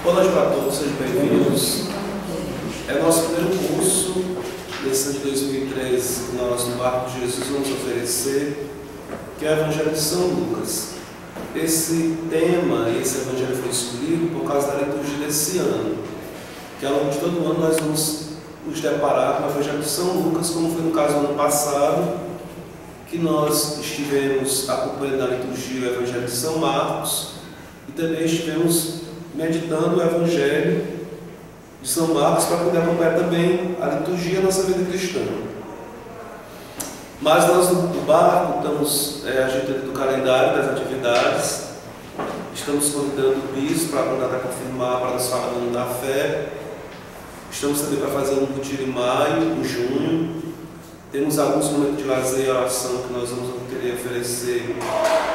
Boa noite para todos, sejam bem-vindos. É o nosso primeiro curso desse ano de 2013 que nós, no Barco de Jesus, vamos oferecer, que é o Evangelho de São Lucas. Esse tema, esse Evangelho foi escolhido por causa da liturgia desse ano, que ao longo de todo o ano nós vamos nos deparar com o Evangelho de São Lucas, como foi no caso do ano passado, que nós estivemos acompanhando a liturgia do Evangelho de São Marcos e também estivemos meditando o Evangelho de São Marcos para poder acompanhar também a liturgia da nossa vida cristã. Mas nós no barco estamos ajeitando o calendário das atividades, estamos convidando o bispo para mandar confirmar, para nos falar do ano da fé. Estamos também para fazer um retiro em maio, em junho. Temos alguns momentos de lazer e oração que nós vamos querer oferecer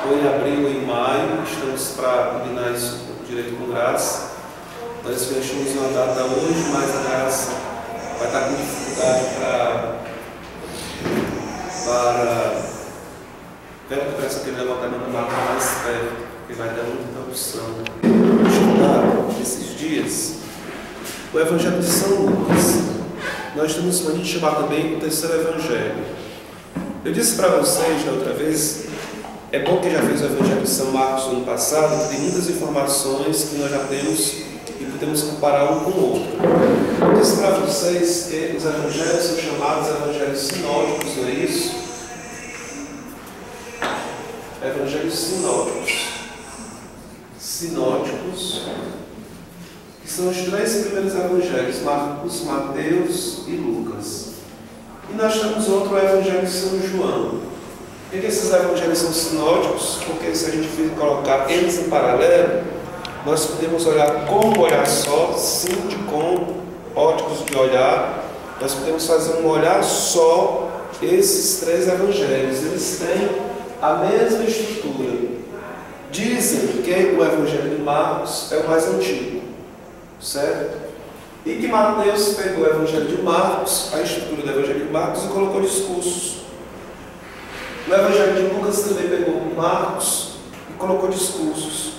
ou em abril ou em maio. Estamos para combinar isso direito com graça. Nós fechamos uma data hoje, mas a graça vai estar com dificuldade para perto dessa aquele levantamento do mapa mais perto, porque vai dar muita interrupção. Estudar esses dias o Evangelho de São Lucas. Nós estamos podendo chamar também o terceiro Evangelho. Eu disse para vocês da outra vez, é bom que já fez o Evangelho de São Marcos no ano passado, que tem muitas informações que nós já temos e podemos comparar um com o outro. Eu disse para vocês que os Evangelhos são chamados Evangelhos sinóticos, não é isso? Evangelhos sinóticos. Sinóticos, que são os três primeiros evangelhos, Marcos, Mateus e Lucas. E nós temos outro Evangelho de São João. Por que esses evangelhos são sinóticos? Porque se a gente for colocar eles em paralelo, nós podemos olhar com um olhar só, com óticos de olhar, nós podemos fazer um olhar só esses três evangelhos. Eles têm a mesma estrutura. Dizem que o Evangelho de Marcos é o mais antigo, certo? E que Mateus pegou o Evangelho de Marcos, a estrutura do Evangelho de Marcos, e colocou discursos. O Evangelho de Lucas também pegou Marcos e colocou discursos.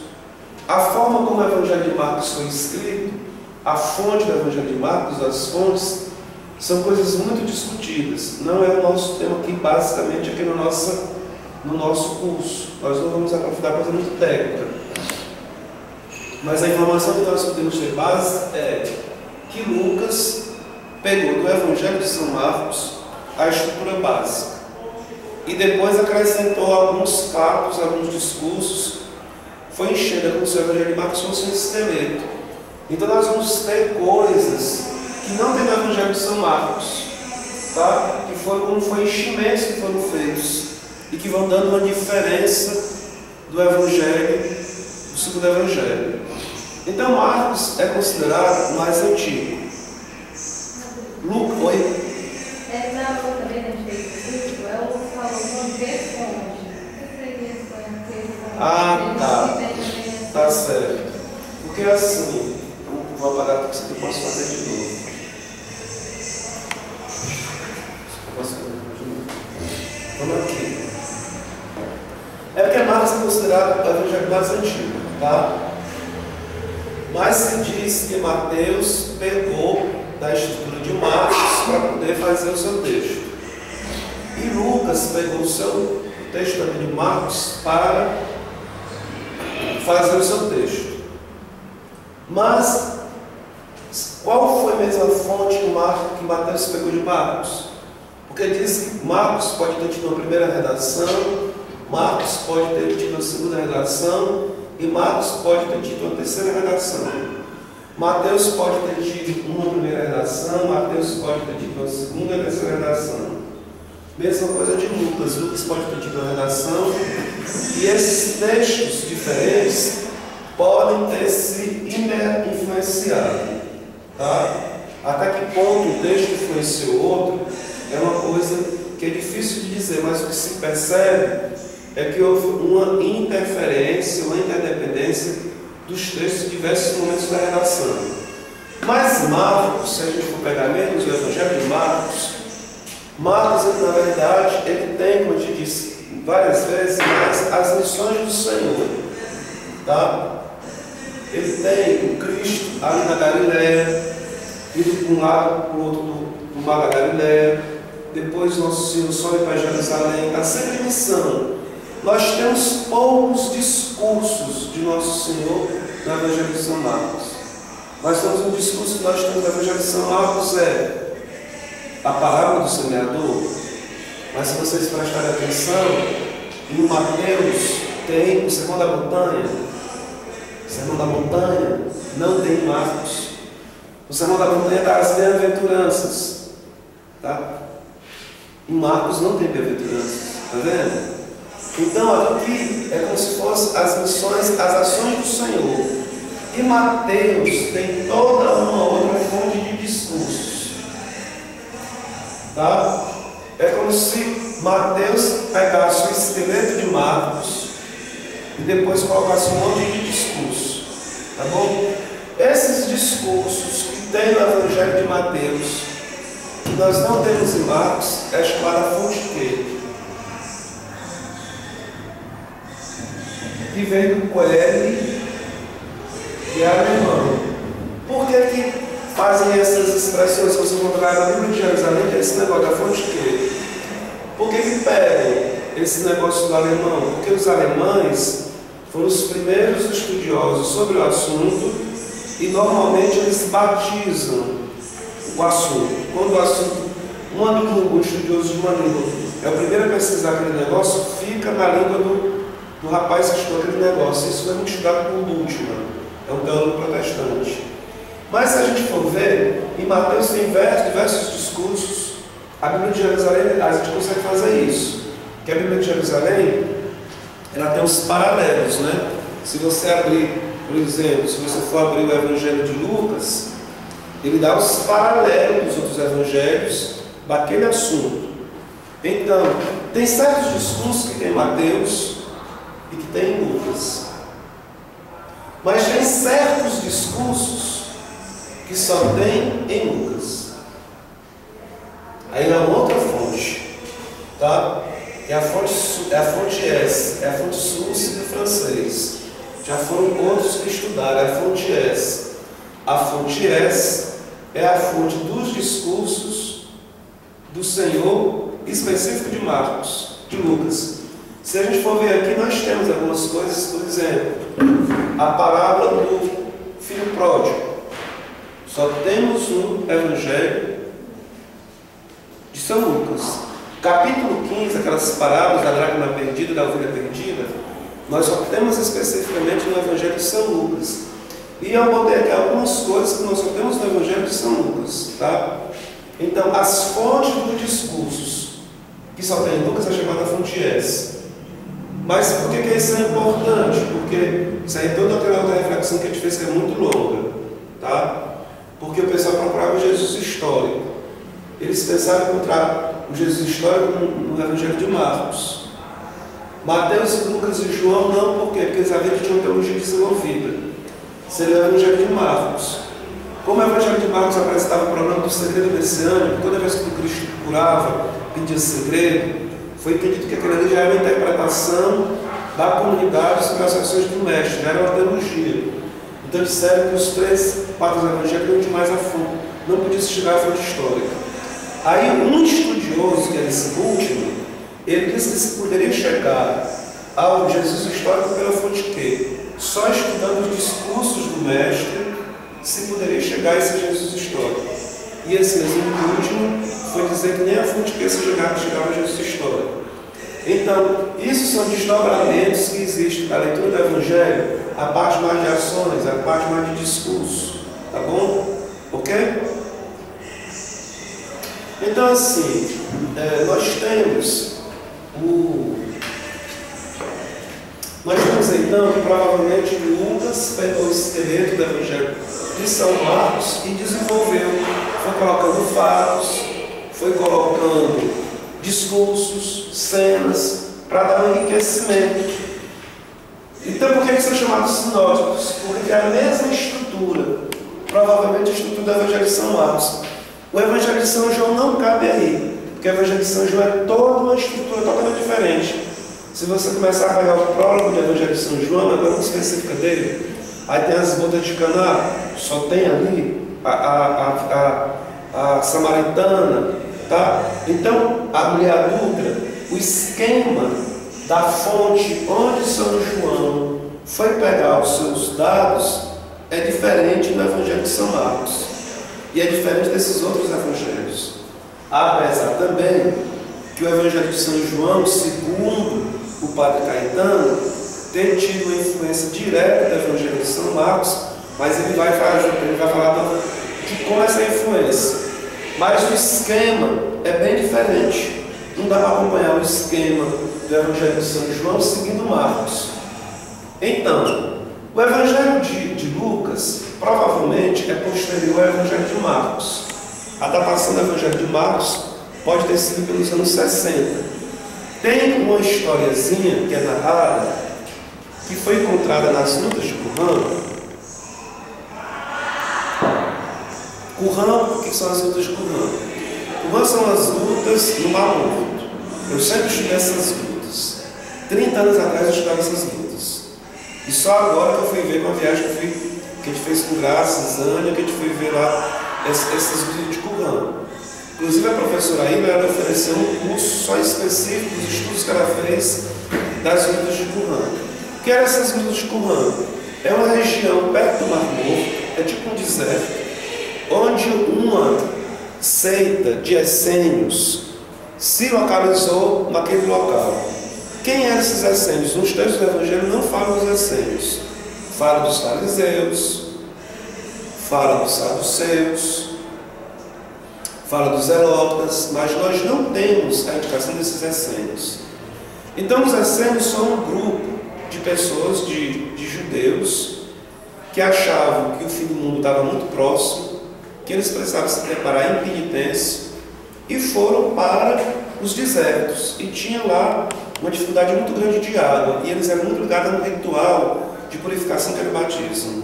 A forma como o Evangelho de Marcos foi escrito, a fonte do Evangelho de Marcos, as fontes, são coisas muito discutidas. Não é o nosso tema aqui, basicamente, aqui no nosso curso. Nós não vamos aprofundar coisa muito técnica. Mas a informação que nós podemos ter base é que Lucas pegou do Evangelho de São Marcos a estrutura básica e depois acrescentou alguns fatos, alguns discursos, foi enchendo como se o Evangelho de Marcos fosse um esqueleto. Então nós vamos ter coisas que não tem no Evangelho de São Marcos, tá? Que foram como foi enchimentos que foram feitos e que vão dando uma diferença do Evangelho, do segundo Evangelho. Então Marcos é considerado o mais antigo. Lucas, oi? Na outra vez a gente fez o ela falou manter fonte. O que seria manter fonte? Ah, tá. Tá certo. Porque assim, eu vou apagar tudo isso que eu posso fazer de novo. Vamos aqui. É porque Marcos é considerado o evangelho mais antigo, tá? Mas se diz que Mateus pegou da estrutura de Marcos para poder fazer o seu texto. E Lucas pegou o seu texto também de Marcos para fazer o seu texto. Mas qual foi mesmo a fonte que Mateus pegou de Marcos? Porque diz que Marcos pode ter tido uma primeira redação, Marcos pode ter tido uma segunda redação e Marcos pode ter tido uma terceira redação. Mateus pode ter tido uma primeira redação, Mateus pode ter tido uma segunda e terceira redação. Mesma coisa de Lucas. Lucas pode ter tido uma redação e esses textos diferentes podem ter se influenciado, tá? Até que ponto um texto influenciou outro é uma coisa que é difícil de dizer, mas o que se percebe é que houve uma interferência, uma interdependência dos textos em diversos momentos da redação. Mas Marcos, se a gente for pegar menos o Evangelho de Marcos, na verdade, ele tem, como eu te disse várias vezes, mais as missões do Senhor, tá? ele tem o Cristo ali na Galileia, indo para um lado, para o outro do mar da Galileia. Depois nosso Senhor sobe para Jerusalém, está sempre em missão. Nós temos poucos discursos de nosso Senhor no Evangelho de São Marcos. Nós temos um discurso que nós temos no Evangelho de São Marcos, é a parábola do semeador. Mas se vocês prestarem atenção, em Mateus tem o Sermão da Montanha. O Sermão da Montanha não tem em Marcos. O Sermão da Montanha dá as bem-aventuranças. Tá? Em Marcos não tem bem-aventuranças. Está vendo? Então aqui é como se fossem as missões, as ações do Senhor. E Mateus tem toda uma outra fonte de discursos. Tá? É como se Mateus pegasse o esqueleto de Marcos e depois colocasse um monte de discurso. Tá bom? Esses discursos que tem no Evangelho de Mateus, que nós não temos em Marcos, é chamada fonte quê? Que vem do Coelho, que é alemão. Por que fazem essas expressões que você encontrar na Bíblia de Jerusalém, que é esse negócio da fonte quê? Por que pegam esse negócio do alemão? Porque os alemães foram os primeiros estudiosos sobre o assunto e normalmente eles batizam o assunto. Quando o assunto, um amiguinho, um estudioso de uma língua, é o primeiro a pesquisar aquele negócio, fica na língua do rapaz que estudou aquele negócio. Isso é muito estudado por Bultmann, é um teólogo protestante. Mas se a gente for ver, em Mateus tem diversos discursos. A Bíblia de Jerusalém, a gente consegue fazer isso. Que a Bíblia de Jerusalém, ela tem uns paralelos, né? Se você abrir, por exemplo, se você for abrir o Evangelho de Lucas, ele dá os paralelos dos outros evangelhos daquele assunto. Então, tem certos discursos que tem em Mateus e que tem em Lucas. Mas tem certos discursos que só tem em Lucas. Aí é uma outra fonte, tá? É a fonte S, é a fonte Sulce do francês. Já foram outros que estudaram, é a fonte S. A fonte S é a fonte dos discursos do Senhor específico de Marcos, de Lucas. Se a gente for ver aqui, nós temos algumas coisas, por exemplo, a parábola do filho pródigo. Só temos no Evangelho de São Lucas. Capítulo 15, aquelas parábolas da dracma perdida e da ovelha perdida, nós só temos especificamente no Evangelho de São Lucas. E eu botei aqui algumas coisas que nós só temos no Evangelho de São Lucas. Tá? Então, as fontes dos discursos que só tem em Lucas é chamada fonte S. Mas por que isso é importante? Porque isso aí toda aquela outra reflexão que a gente fez que é muito longa. Tá? Porque o pessoal procurava o Jesus histórico. Eles pensaram encontrar o Jesus histórico no Evangelho de Marcos. Mateus, Lucas e João não, por quê? Porque eles haviam de uma teologia desenvolvida. Seria o Evangelho de Marcos. Como o Evangelho de Marcos apresentava o problema do segredo messiânico, toda vez que o Cristo curava, pedia segredo, foi entendido que aquela ali já era uma interpretação da comunidade sobre as ações do mestre, já era uma teologia. Então disseram que os 3 partes do Evangelho iam demais a fundo, não podia se chegar à fonte histórica. Aí um estudioso, que é esse último, ele disse que se poderia chegar ao Jesus histórico pela fonte quê? Só estudando os discursos do mestre se poderia chegar a esse Jesus histórico. E esse mesmo último foi dizer que nem a fonte que chegava a Jesus histórico. Então, isso são desdobramentos que existem da leitura do Evangelho, a parte mais de ações, a parte mais de discurso. Tá bom? Ok? Então, assim, nós temos então que provavelmente Lucas pegou o esqueleto do Evangelho de São Marcos e desenvolveu, foi colocando fatos, foi colocando discursos, cenas, para dar um enriquecimento. Então, por que são chamados sinóticos? Porque é a mesma estrutura, provavelmente a estrutura do Evangelho de São Marcos. O Evangelho de São João não cabe aí, porque o Evangelho de São João é toda uma estrutura totalmente diferente. Se você começar a pegar o prólogo do Evangelho de São João, agora uma específica dele, Aí tem as bodas de Caná, só tem ali a samaritana, tá? Então, a mulher adulta, o esquema da fonte onde São João foi pegar os seus dados é diferente do Evangelho de São Marcos. E é diferente desses outros evangelhos. Apesar também que o Evangelho de São João, segundo o Padre Caetano, ter tido uma influência direta do Evangelho de São Marcos, mas ele vai falar de como essa influência. Mas o esquema é bem diferente. Não dá para acompanhar o esquema do Evangelho de São João seguindo Marcos. Então, o Evangelho de Lucas provavelmente é posterior ao Evangelho de Marcos. A datação do Evangelho de Marcos pode ter sido pelos anos 60. Tem uma historiazinha que é narrada, que foi encontrada nas lutas de Qumran. Qumran, o que são as lutas de Qumran? Qumran são as lutas no Mar Morto. Eu sempre estudei essas lutas. 30 anos atrás eu estudava essas lutas. E só agora que eu fui ver uma viagem que a gente fez com Graça, Zânia, que a gente foi ver lá essas lutas de Qumran. Inclusive a professora Ilha, ela ofereceu um curso só específico dos estudos que ela fez das lutas de Qumran. O que eram essas lutas de Qumran? É uma região perto do Mar Morto, é tipo um deserto, onde uma seita de essênios se localizou naquele local. Quem eram esses essênios? Nos textos do Evangelho não falam dos essênios. Fala dos fariseus, fala dos saduceus, fala dos zelotas, mas nós não temos a indicação desses essênios. Então os essênios são um grupo de pessoas, de judeus, que achavam que o fim do mundo estava muito próximo, que eles precisavam se preparar em penitência, e foram para os desertos. E tinham lá uma dificuldade muito grande de água, e eles eram muito ligados a um ritual de purificação que era o batismo.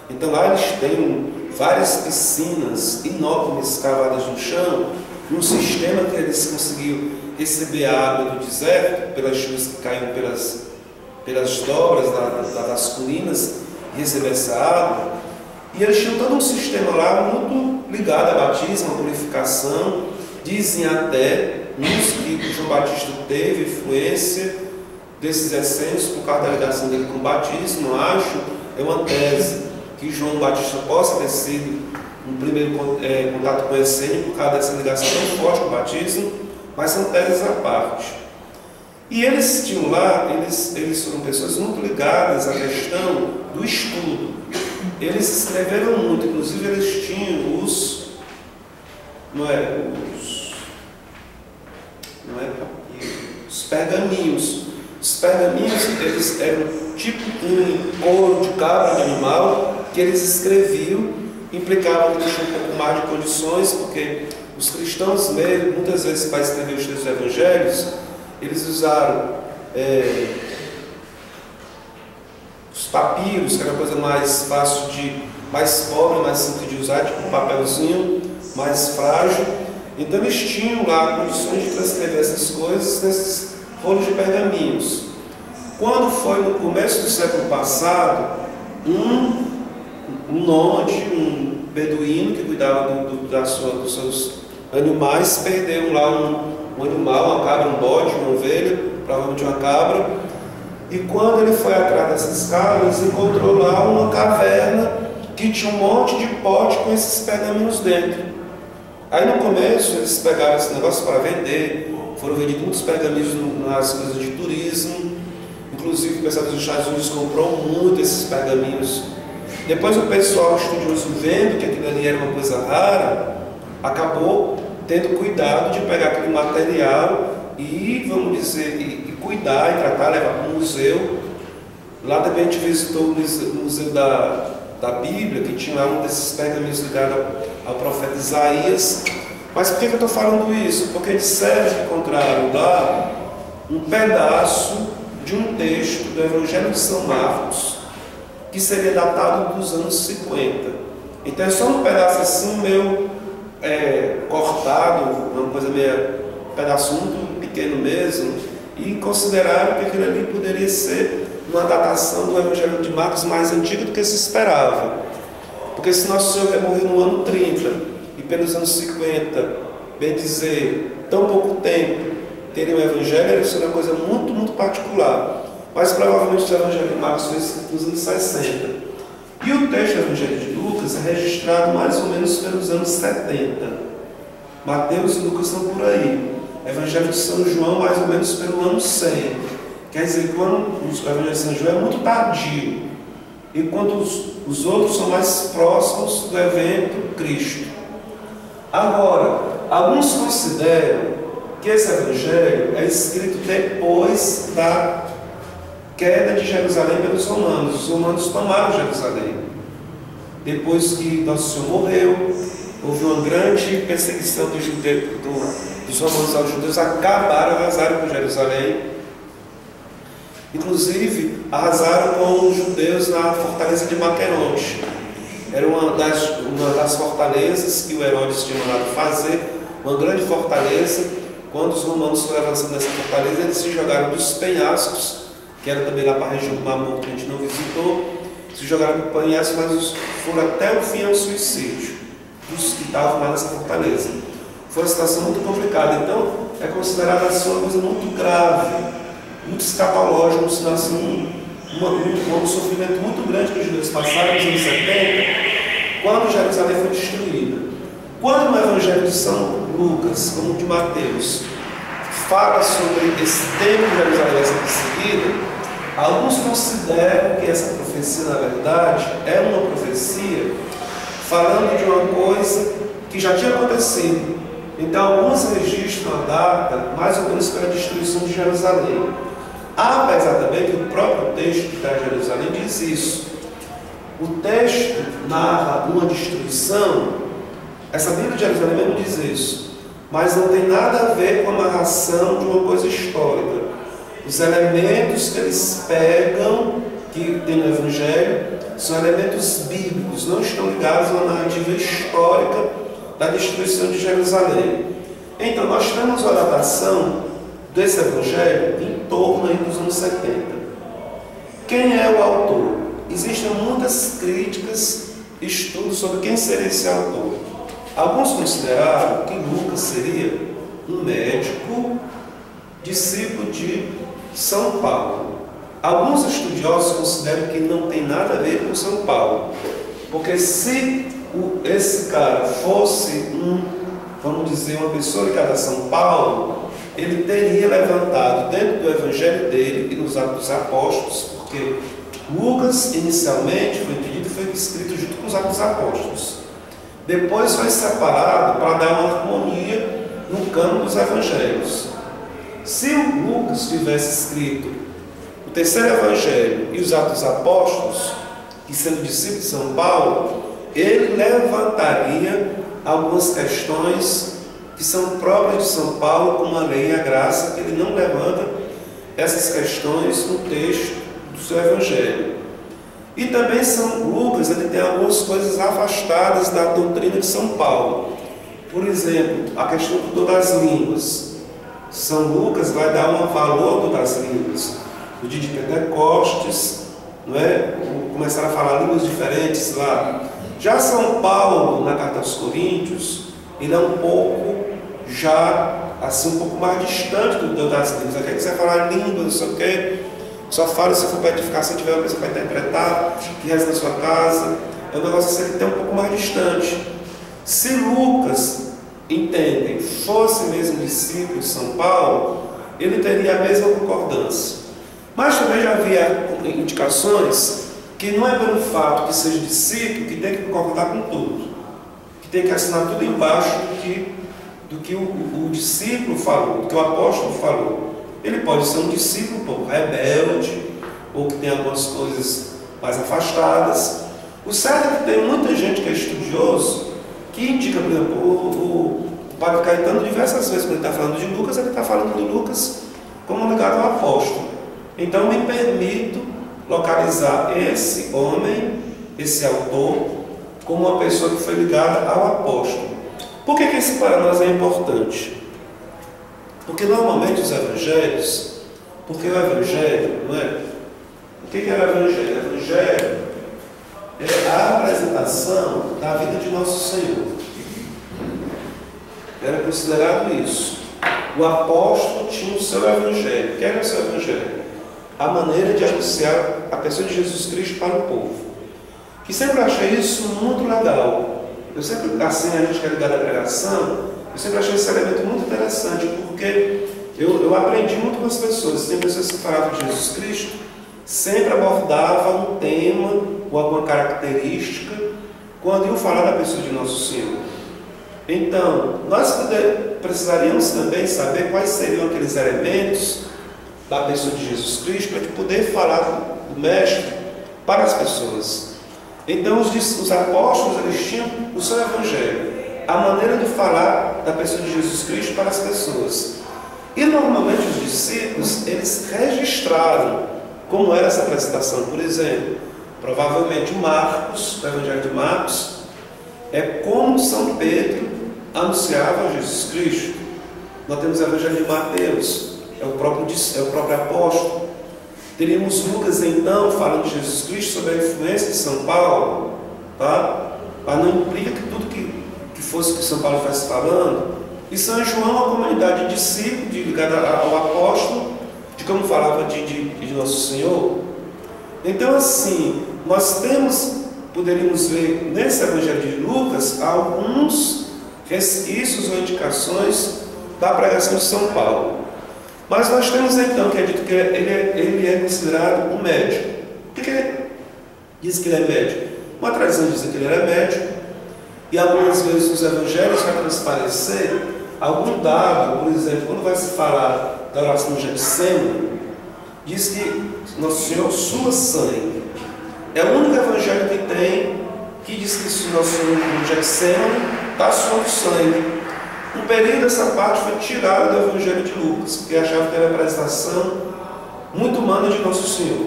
Então lá eles têm várias piscinas enormes cavadas no chão, num sistema que eles conseguiam receber a água do deserto, pelas chuvas que caíam pelas dobras das colinas, e receber essa água. E eles tinham todo um sistema lá muito ligado a batismo, a purificação. Dizem até que João Batista teve influência desses essênios por causa da ligação dele com o batismo. Acho, é uma tese, que João Batista possa ter sido um primeiro contato com o essênio por causa dessa ligação tão forte com o batismo, mas são teses à parte. E eles tinham lá, eles foram pessoas muito ligadas à questão do estudo. Eles escreveram muito, inclusive eles tinham os pergaminhos. Os pergaminhos, eles eram tipo um couro de cabra, de animal, que eles escreviam, implicavam que tinham um pouco mais de condições, porque os cristãos, muitas vezes, para escrever os textos evangelhos, eles usaram os papiros, que era uma coisa mais fácil mais pobre, mais simples de usar, tipo um papelzinho mais frágil. Então eles tinham lá condições de transcrever essas coisas nesses rolos de pergaminhos. Quando foi no começo do século passado, um nômade, um beduíno que cuidava dos seus animais, perdeu lá um animal, uma cabra, um bode, uma ovelha, provavelmente uma cabra, e quando ele foi atrás dessas cabras, encontrou lá uma caverna que tinha um monte de pote com esses pergaminhos dentro. Aí no começo eles pegaram esse negócio para vender, foram vendidos muitos pergaminhos nas coisas de turismo, inclusive o pessoal dos Estados Unidos comprou muito esses pergaminhos. Depois o pessoal estudioso, vendo que aquilo ali era uma coisa rara, acabou tendo cuidado de pegar aquele material e, vamos dizer, e cuidar, e tratar, levar para o museu. Lá também a gente visitou o museu da Bíblia, que tinha lá um desses pergaminhos ligado ao profeta Isaías. Mas por que eu estou falando isso? Porque eles servem, encontraram lá um pedaço de um texto do Evangelho de São Marcos, que seria datado dos anos 50. Então é só um pedaço assim, meio cortado, uma coisa meio, um pedaço muito pequeno mesmo, e consideraram que aquilo ali poderia ser uma datação do Evangelho de Marcos mais antiga do que se esperava. Porque se Nosso Senhor morreu no ano 30 e pelos anos 50, bem dizer, tão pouco tempo, teria um Evangelho, isso era uma coisa muito, muito particular. Mas provavelmente o Evangelho de Marcos foi escrito nos anos 60. E o texto do Evangelho de Lucas é registrado mais ou menos pelos anos 70. Mateus e Lucas estão por aí. O Evangelho de São João mais ou menos pelo ano 100. Quer dizer que o Evangelho de São João é muito tardio, enquanto os outros são mais próximos do evento Cristo. Agora, alguns consideram que esse Evangelho é escrito depois da queda de Jerusalém pelos romanos. Os romanos tomaram Jerusalém. Depois que Nosso Senhor morreu, houve uma grande perseguição dos romanos aos judeus, acabaram, arrasaram com Jerusalém. Inclusive, arrasaram com os judeus na fortaleza de Maqueronte. Era uma das fortalezas que o Herodes tinha mandado fazer, uma grande fortaleza. Quando os romanos foram avançando nessa fortaleza, eles se jogaram dos penhascos, que era também lá para a região do Mar Morto, que a gente não visitou, se jogaram do penhasco, mas foram até o fim ao suicídio dos que estavam lá nessa fortaleza. Foi uma situação muito complicada. Então, é considerada assim uma coisa muito grave, muito escatológico, um sofrimento muito grande que os judeus passaram nos anos 70, quando Jerusalém foi destruída. Quando no Evangelho de São Lucas, como o de Mateus, fala sobre esse tempo que Jerusalém vai ser perseguida, alguns consideram que essa profecia, na verdade, é uma profecia falando de uma coisa que já tinha acontecido. Então, alguns registram a data mais ou menos pela destruição de Jerusalém. Apesar também que o próprio texto da Jerusalém diz isso. O texto narra uma destruição, essa Bíblia de Jerusalém mesmo diz isso, mas não tem nada a ver com a narração de uma coisa histórica. Os elementos que eles pegam, que tem no Evangelho, são elementos bíblicos, não estão ligados a uma narrativa histórica da destruição de Jerusalém. Então, nós temos a datação desse Evangelho em torno aí dos anos 70. Quem é o autor? Existem muitas críticas, estudos sobre quem seria esse autor. Alguns consideraram que Lucas seria um médico, discípulo de São Paulo. Alguns estudiosos consideram que não tem nada a ver com São Paulo, porque se esse cara fosse vamos dizer, uma pessoa ligada a São Paulo, ele teria levantado dentro do Evangelho dele e nos Atos dos Apóstolos, porque Lucas inicialmente foi entendido, foi escrito junto com os Atos dos Apóstolos. Depois foi separado para dar uma harmonia no cânone dos Evangelhos. Se o Lucas tivesse escrito o terceiro Evangelho e os Atos dos Apóstolos, que sendo discípulo de São Paulo, ele levantaria algumas questões que são próprias de São Paulo, como a lei e a graça, que ele não levanta essas questões no texto do seu Evangelho. E também São Lucas, ele tem algumas coisas afastadas da doutrina de São Paulo. Por exemplo, a questão do dom das línguas. São Lucas vai dar um valor ao dom das línguas. No dia de Pentecostes, não é? Começaram a falar línguas diferentes lá. Já São Paulo, na carta aos Coríntios, ele é um pouco um pouco mais distante do dom das línguas. Ele quer dizer falar língua, não sei o quê. Só fala se for para edificar, se tiver uma pessoa para interpretar, que resta na sua casa. É um negócio assim que tem um pouco mais distante. Se Lucas, entendem, fosse mesmo discípulo de São Paulo, ele teria a mesma concordância. Mas também já havia indicações que não é pelo fato que seja discípulo que tem que concordar com tudo, que tem que assinar tudo embaixo do que o discípulo falou, do que o apóstolo falou. Ele pode ser um discípulo um pouco rebelde, ou que tem algumas coisas mais afastadas. O certo é que tem muita gente que é estudioso, que indica, por exemplo, o Padre Caetano, diversas vezes, quando ele está falando de Lucas, ele está falando de Lucas como ligado ao apóstolo. Então, me permito localizar esse homem, esse autor, como uma pessoa que foi ligada ao apóstolo. Por que isso para nós é importante? Porque normalmente os evangelhos, Porque o Evangelho, não é? O que é o Evangelho? O Evangelho é a apresentação da vida de nosso Senhor. Era considerado isso. O apóstolo tinha o seu Evangelho. O que era o seu Evangelho? A maneira de anunciar a pessoa de Jesus Cristo para o povo. Que sempre achei isso muito legal. Eu sempre, assim, a gente que é ligado à pregação, eu sempre achei esse elemento muito interessante, porque eu aprendi muito com as pessoas. Tem pessoas que falavam de Jesus Cristo, sempre abordavam um tema ou alguma característica quando iam falar da pessoa de nosso Senhor. Então, nós precisaríamos também saber quais seriam aqueles elementos da pessoa de Jesus Cristo para poder falar do Mestre para as pessoas. Então, os apóstolos, eles tinham o seu Evangelho, a maneira de falar da pessoa de Jesus Cristo para as pessoas. E, normalmente, os discípulos, eles registraram como era essa apresentação. Por exemplo, provavelmente Marcos, o Evangelho de Marcos, é como São Pedro anunciava Jesus Cristo. Nós temos o Evangelho de Mateus, é o próprio apóstolo. Teríamos Lucas, então, falando de Jesus Cristo sobre a influência de São Paulo, tá? Para não implicar que tudo que fosse que São Paulo estivesse falando. E São João, a comunidade de discípulos ligada ao apóstolo, de como falava de Nosso Senhor. Então, assim, nós poderíamos ver nesse Evangelho de Lucas alguns resquícios ou indicações da pregação de São Paulo. Mas nós temos então que é dito que ele é considerado um médico. Por que ele diz que ele é médico? Uma tradição diz que ele era médico, e algumas vezes nos evangelhos vai transparecer algum dado. Por exemplo, quando vai se falar da oração de Getsêmani, diz que Nosso Senhor sua sangue. É o único evangelho que tem que diz que Nosso Senhor no Getsêmani está suando sangue. Um período dessa parte foi tirado do Evangelho de Lucas, porque achava que era a apresentação muito humana de Nosso Senhor.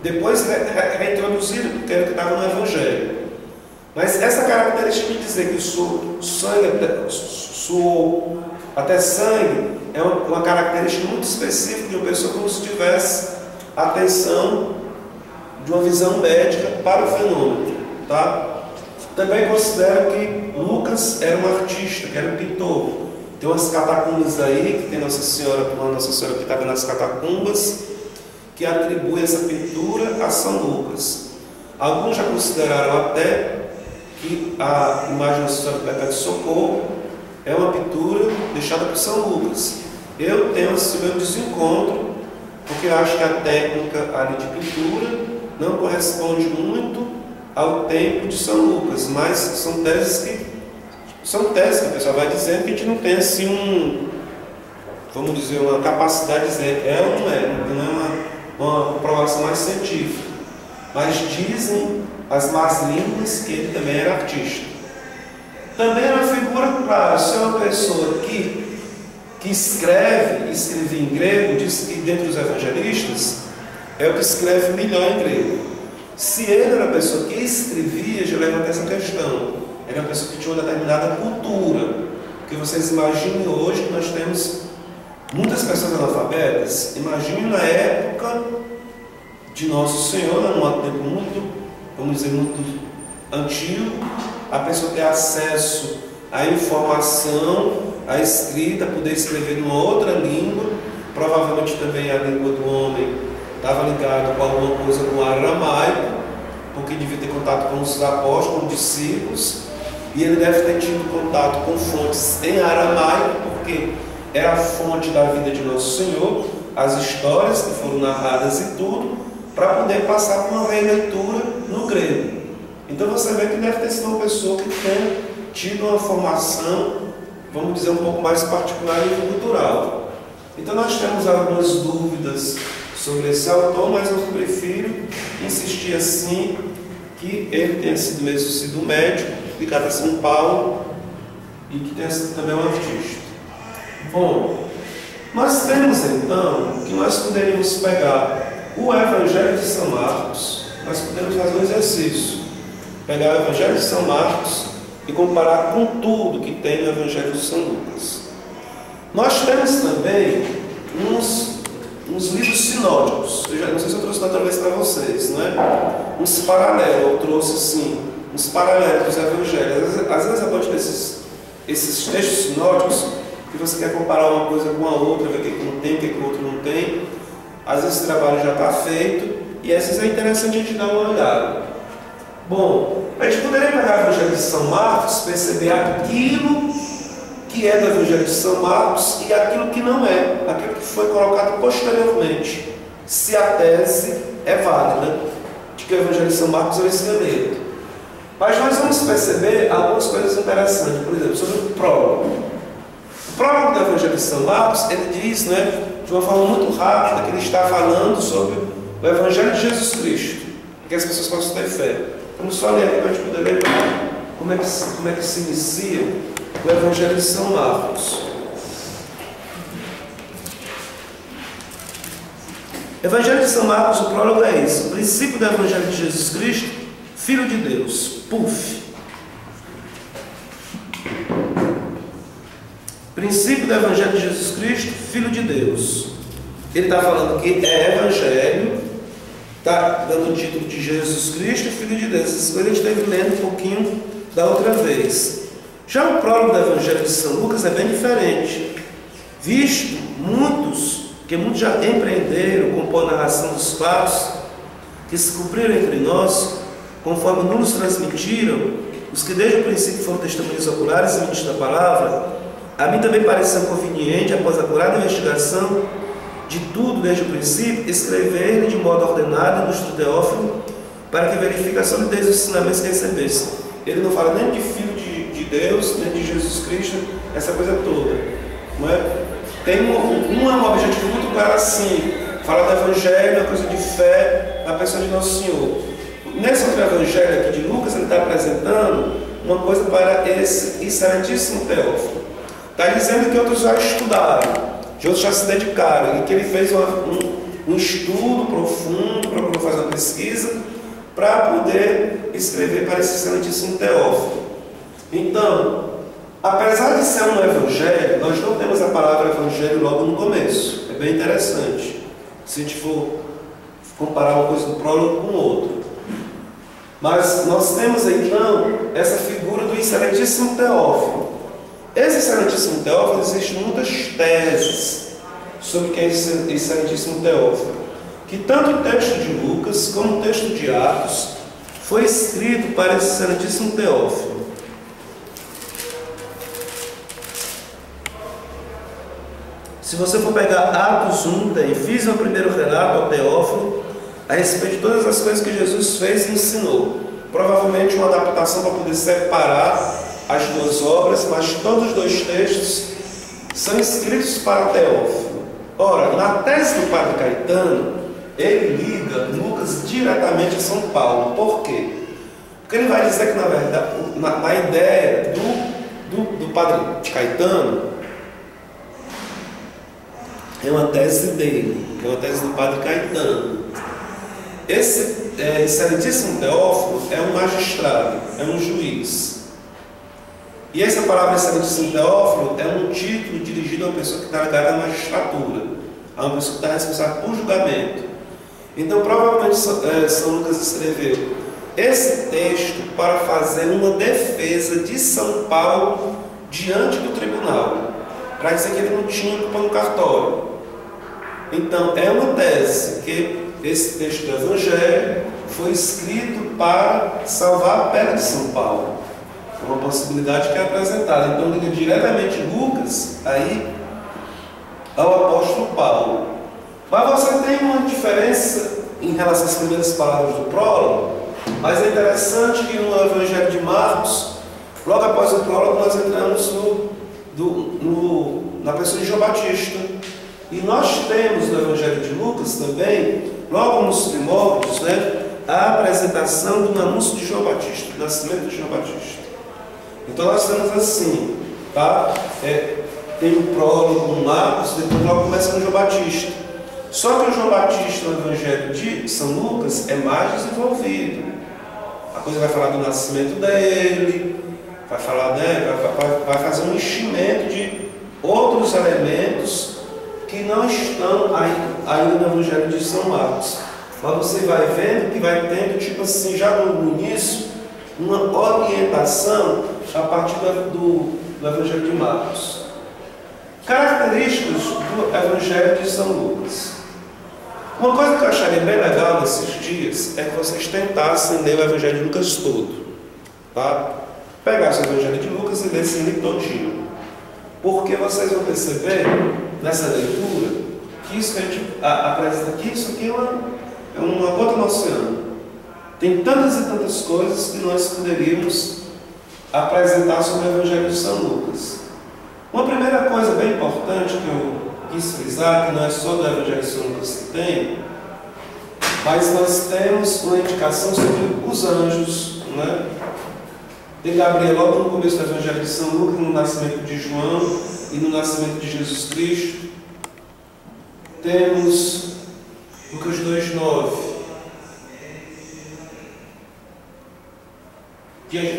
Depois reintroduzido, porque era o que estava no Evangelho. Mas essa característica de dizer que suou até sangue é uma característica muito específica de uma pessoa, como se tivesse atenção de uma visão médica para o fenômeno. Tá? Também considero que Lucas era um artista, que era um pintor. Tem umas catacumbas aí, que tem uma Nossa Senhora que estava nas catacumbas, que atribui essa pintura a São Lucas. Alguns já consideraram até que a imagem da Nossa Senhora do Perpétuo Socorro é uma pintura deixada por São Lucas. Eu tenho esse meu desencontro, porque eu acho que a técnica ali de pintura não corresponde muito ao tempo de São Lucas, mas são teses que o pessoal vai dizendo que a gente não tem assim vamos dizer, uma capacidade de dizer é ou não é uma comprovação mais científica. Mas dizem as más línguas que ele também era artista. Também era uma figura clara. Se é uma pessoa que escrevia em grego, diz que dentre os evangelistas é o que escreve melhor em grego. Se ele era uma pessoa que escrevia, já levanta essa questão. Ele é uma pessoa que tinha uma determinada cultura. Porque vocês imaginem hoje que nós temos muitas pessoas analfabetas. Imagine na época de Nosso Senhor, num tempo muito, vamos dizer, muito antigo, a pessoa ter acesso à informação, à escrita, poder escrever numa outra língua, provavelmente também a língua do homem estava ligado com alguma coisa no aramaico, porque devia ter contato com os apóstolos, com os discípulos, e ele deve ter tido contato com fontes em aramaico, porque era a fonte da vida de Nosso Senhor, as histórias que foram narradas e tudo, para poder passar por uma releitura no grego. Então você vê que deve ter sido uma pessoa que tenha tido uma formação, vamos dizer, um pouco mais particular e cultural. Então nós temos algumas dúvidas sobre esse autor, mas eu prefiro insistir assim, que ele tenha sido mesmo médico, ligado a São Paulo, e que tenha sido também um artista. Bom, nós temos então que nós poderíamos pegar o Evangelho de São Marcos, nós podemos fazer um exercício, pegar o Evangelho de São Marcos e comparar com tudo que tem no Evangelho de São Lucas. Nós temos também uns uns livros sinóticos. Eu já não sei se eu trouxe outra vez para vocês, não é? Uns paralelos, eu trouxe assim, uns paralelos dos evangelhos. Às vezes é bom ter esses textos sinóticos que você quer comparar uma coisa com a outra, ver o que um tem, o que o outro não tem. Às vezes esse trabalho já está feito e às vezes é interessante a gente dar uma olhada. Bom, a gente poderia pegar o Evangelho de São Marcos, perceber aquilo que é do Evangelho de São Marcos e aquilo que não é, aquilo que foi colocado posteriormente, se a tese é válida de que o Evangelho de São Marcos é o esqueleto. Mas nós vamos perceber algumas coisas interessantes, por exemplo, sobre o prólogo. O prólogo do Evangelho de São Marcos, ele diz, né, de uma forma muito rápida, que ele está falando sobre o Evangelho de Jesus Cristo, para que as pessoas possam ter fé. Vamos só ler aqui para a gente poder ler como é que se inicia o Evangelho de São Marcos. Evangelho de São Marcos, o prólogo é esse: o princípio do Evangelho de Jesus Cristo, Filho de Deus. Puf. Princípio do Evangelho de Jesus Cristo, Filho de Deus. Ele está falando que é Evangelho, está dando o título de Jesus Cristo, Filho de Deus. Essas coisas a gente teve lendo um pouquinho da outra vez. Já o prólogo do Evangelho de São Lucas é bem diferente, visto que muitos já empreenderam compor a narração dos fatos que se cumpriram entre nós, conforme nos transmitiram os que desde o princípio foram testemunhas oculares e ministros da palavra. A mim também pareceu conveniente, após a acurada investigação de tudo desde o princípio, escrever de modo ordenado, ilustre Teófilo, para que verifique a solidez dos ensinamentos que recebesse. Ele não fala nem de Filho de Deus, nem de Jesus Cristo, essa coisa toda, não é? Tem um objetivo muito claro assim: fala do Evangelho, uma coisa de fé na pessoa de Nosso Senhor. Nesse outro Evangelho aqui de Lucas, ele está apresentando uma coisa para esse excelentíssimo Teófilo. Está dizendo que outros já estudaram, que outros já se dedicaram, e que ele fez um estudo profundo, procurou fazer uma pesquisa para poder escrever para esse excelentíssimo Teófilo. Então, apesar de ser um evangelho, nós não temos a palavra evangelho logo no começo. É bem interessante, se a gente for comparar uma coisa do prólogo com outra. Mas nós temos então essa figura do excelentíssimo Teófilo. Esse excelentíssimo Teófilo, existem muitas teses sobre quem é esse excelentíssimo Teófilo, que tanto o texto de Lucas como o texto de Atos foi escrito para esse excelentíssimo Teófilo. Se você for pegar Atos 1, fiz o primeiro relato ao Teófilo a respeito de todas as coisas que Jesus fez e ensinou. Provavelmente uma adaptação para poder separar as duas obras, mas todos os dois textos são escritos para Teófilo. Ora, na tese do Padre Caetano, ele liga Lucas diretamente a São Paulo. Por quê? Porque ele vai dizer que, na verdade, na ideia do Padre Caetano, é uma tese dele, é uma tese do Padre Caetano. Esse excelentíssimo Teófilo é um magistrado, é um juiz. E essa palavra excelentíssimo Teófilo é um título dirigido a uma pessoa que está ligada à magistratura, a uma pessoa que está responsável por julgamento. Então, provavelmente, São Lucas escreveu esse texto para fazer uma defesa de São Paulo diante do tribunal, para dizer que ele não tinha culpa no cartório. Então, é uma tese que esse texto do Evangelho foi escrito para salvar a pele de São Paulo. É uma possibilidade que é apresentada. Então, liga diretamente Lucas aí ao apóstolo Paulo. Mas você tem uma diferença em relação às primeiras palavras do prólogo, mas é interessante que no Evangelho de Marcos, logo após o prólogo, nós entramos na pessoa de João Batista. E nós temos no Evangelho de Lucas também, logo nos primórdios, a apresentação do anúncio de João Batista, do nascimento de João Batista. Então nós temos assim, tá? Tem o prólogo no Marcos, depois logo começa com João Batista. Só que o João Batista no Evangelho de São Lucas é mais desenvolvido. A coisa vai falar do nascimento dele, vai falar, vai fazer um enchimento de outros elementos que não estão aí ainda no Evangelho de São Marcos. Mas você vai vendo que vai tendo, tipo assim, já no início, uma orientação a partir do Evangelho de Marcos. Características do Evangelho de São Lucas. Uma coisa que eu acharia bem legal nesses dias é que vocês tentassem ler o Evangelho de Lucas todo. Tá? Pegassem o Evangelho de Lucas e lessem ele todinho. Porque vocês vão perceber, nessa leitura, que isso que a gente apresenta aqui, isso aqui é uma gota no oceano. Tem tantas e tantas coisas que nós poderíamos apresentar sobre o Evangelho de São Lucas. Uma primeira coisa bem importante que eu quis frisar, que não é só do Evangelho de São Lucas que tem, mas nós temos uma indicação sobre os anjos, né? Tem Gabriel logo no começo do Evangelho de São Lucas, no nascimento de João e no nascimento de Jesus Cristo. Temos Lucas 2,9.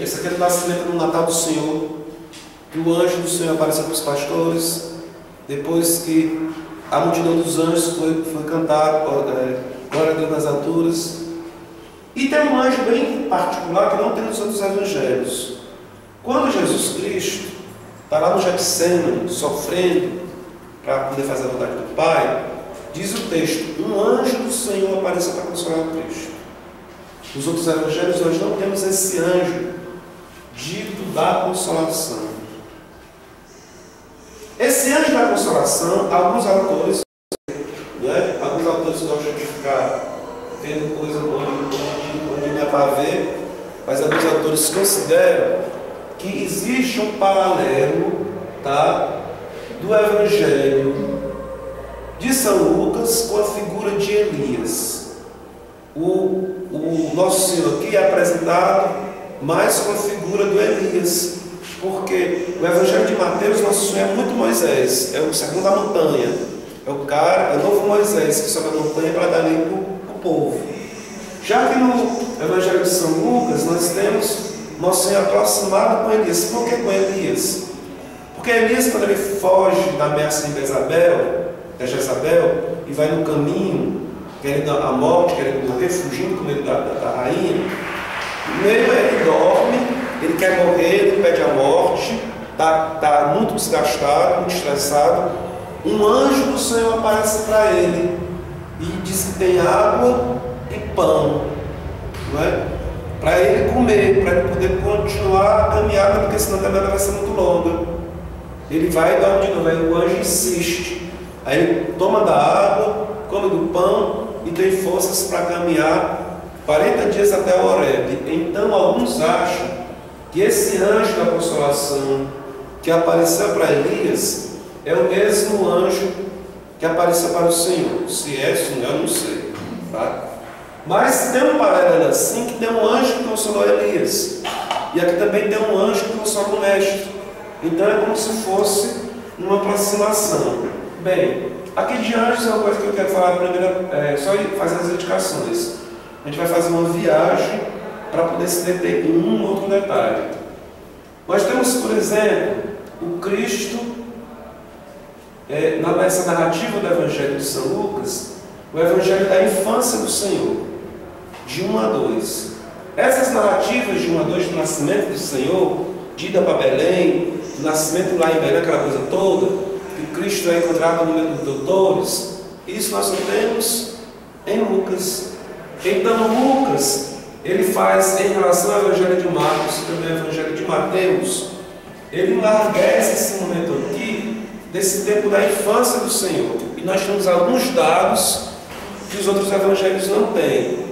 Esse aqui é o nascimento no Natal do Senhor, que o anjo do Senhor apareceu para os pastores, depois que a multidão dos anjos foi cantar glória a Deus nas alturas. E tem um anjo bem particular que não tem nos outros evangelhos. Quando Jesus Cristo está lá no Getsemane, sofrendo para poder fazer a vontade do Pai, diz o texto: um anjo do Senhor apareceu para consolar o Cristo. Nos outros evangelhos nós não temos esse anjo dito da consolação. Esse anjo da consolação, alguns autores gostam de ficar vendo coisa onde não é para ver, mas alguns autores consideram que existe um paralelo, tá, do Evangelho de São Lucas com a figura de Elias. O Nosso Senhor aqui é apresentado mais com a figura do Elias, porque o Evangelho de Mateus, Nosso Senhor é muito Moisés, é o sermão da montanha, é o novo Moisés que sobe a montanha para dar lei para o povo. Já que no Evangelho de São Lucas nós temos Nosso Senhor aproximado com Elias. Por que com Elias? Porque Elias, quando ele foge da ameaça de Jezabel, e vai no caminho querendo a morte, querendo morrer, fugindo com medo da rainha, primeiro ele dorme, ele quer morrer, ele pede a morte, está muito desgastado, muito estressado. Um anjo do Senhor aparece para ele e diz que tem água e pão, não é? Para ele comer, para ele poder continuar a caminhada, porque senão a caminhada vai ser muito longa. Ele vai e dorme de novo, aí o anjo insiste, aí ele toma da água, come do pão e tem forças para caminhar 40 dias até o Horebe. Então alguns acham que esse anjo da consolação que apareceu para Elias é o mesmo anjo que apareceu para o Senhor. Se é, se não, eu não sei, tá? Mas tem um paralelo assim, que tem um anjo que consolou Elias, e aqui também tem um anjo que consola o mestre. Então é como se fosse uma aproximação. Bem, aqui de anjos é uma coisa que eu quero falar primeiro, só fazer as indicações. A gente vai fazer uma viagem para poder se deter em um outro detalhe. Nós temos, por exemplo, o Cristo, nessa narrativa do Evangelho de São Lucas, o Evangelho da infância do Senhor, de 1 a 2. Essas narrativas de 1 a 2 do nascimento do Senhor, de ida para Belém, do nascimento lá em Belém, aquela coisa toda, que Cristo é encontrado no meio dos doutores, isso nós só temos em Lucas. Então Lucas, ele faz em relação ao Evangelho de Marcos e também ao Evangelho de Mateus, ele enlarguece esse momento aqui, desse tempo da infância do Senhor. E nós temos alguns dados que os outros evangelhos não têm.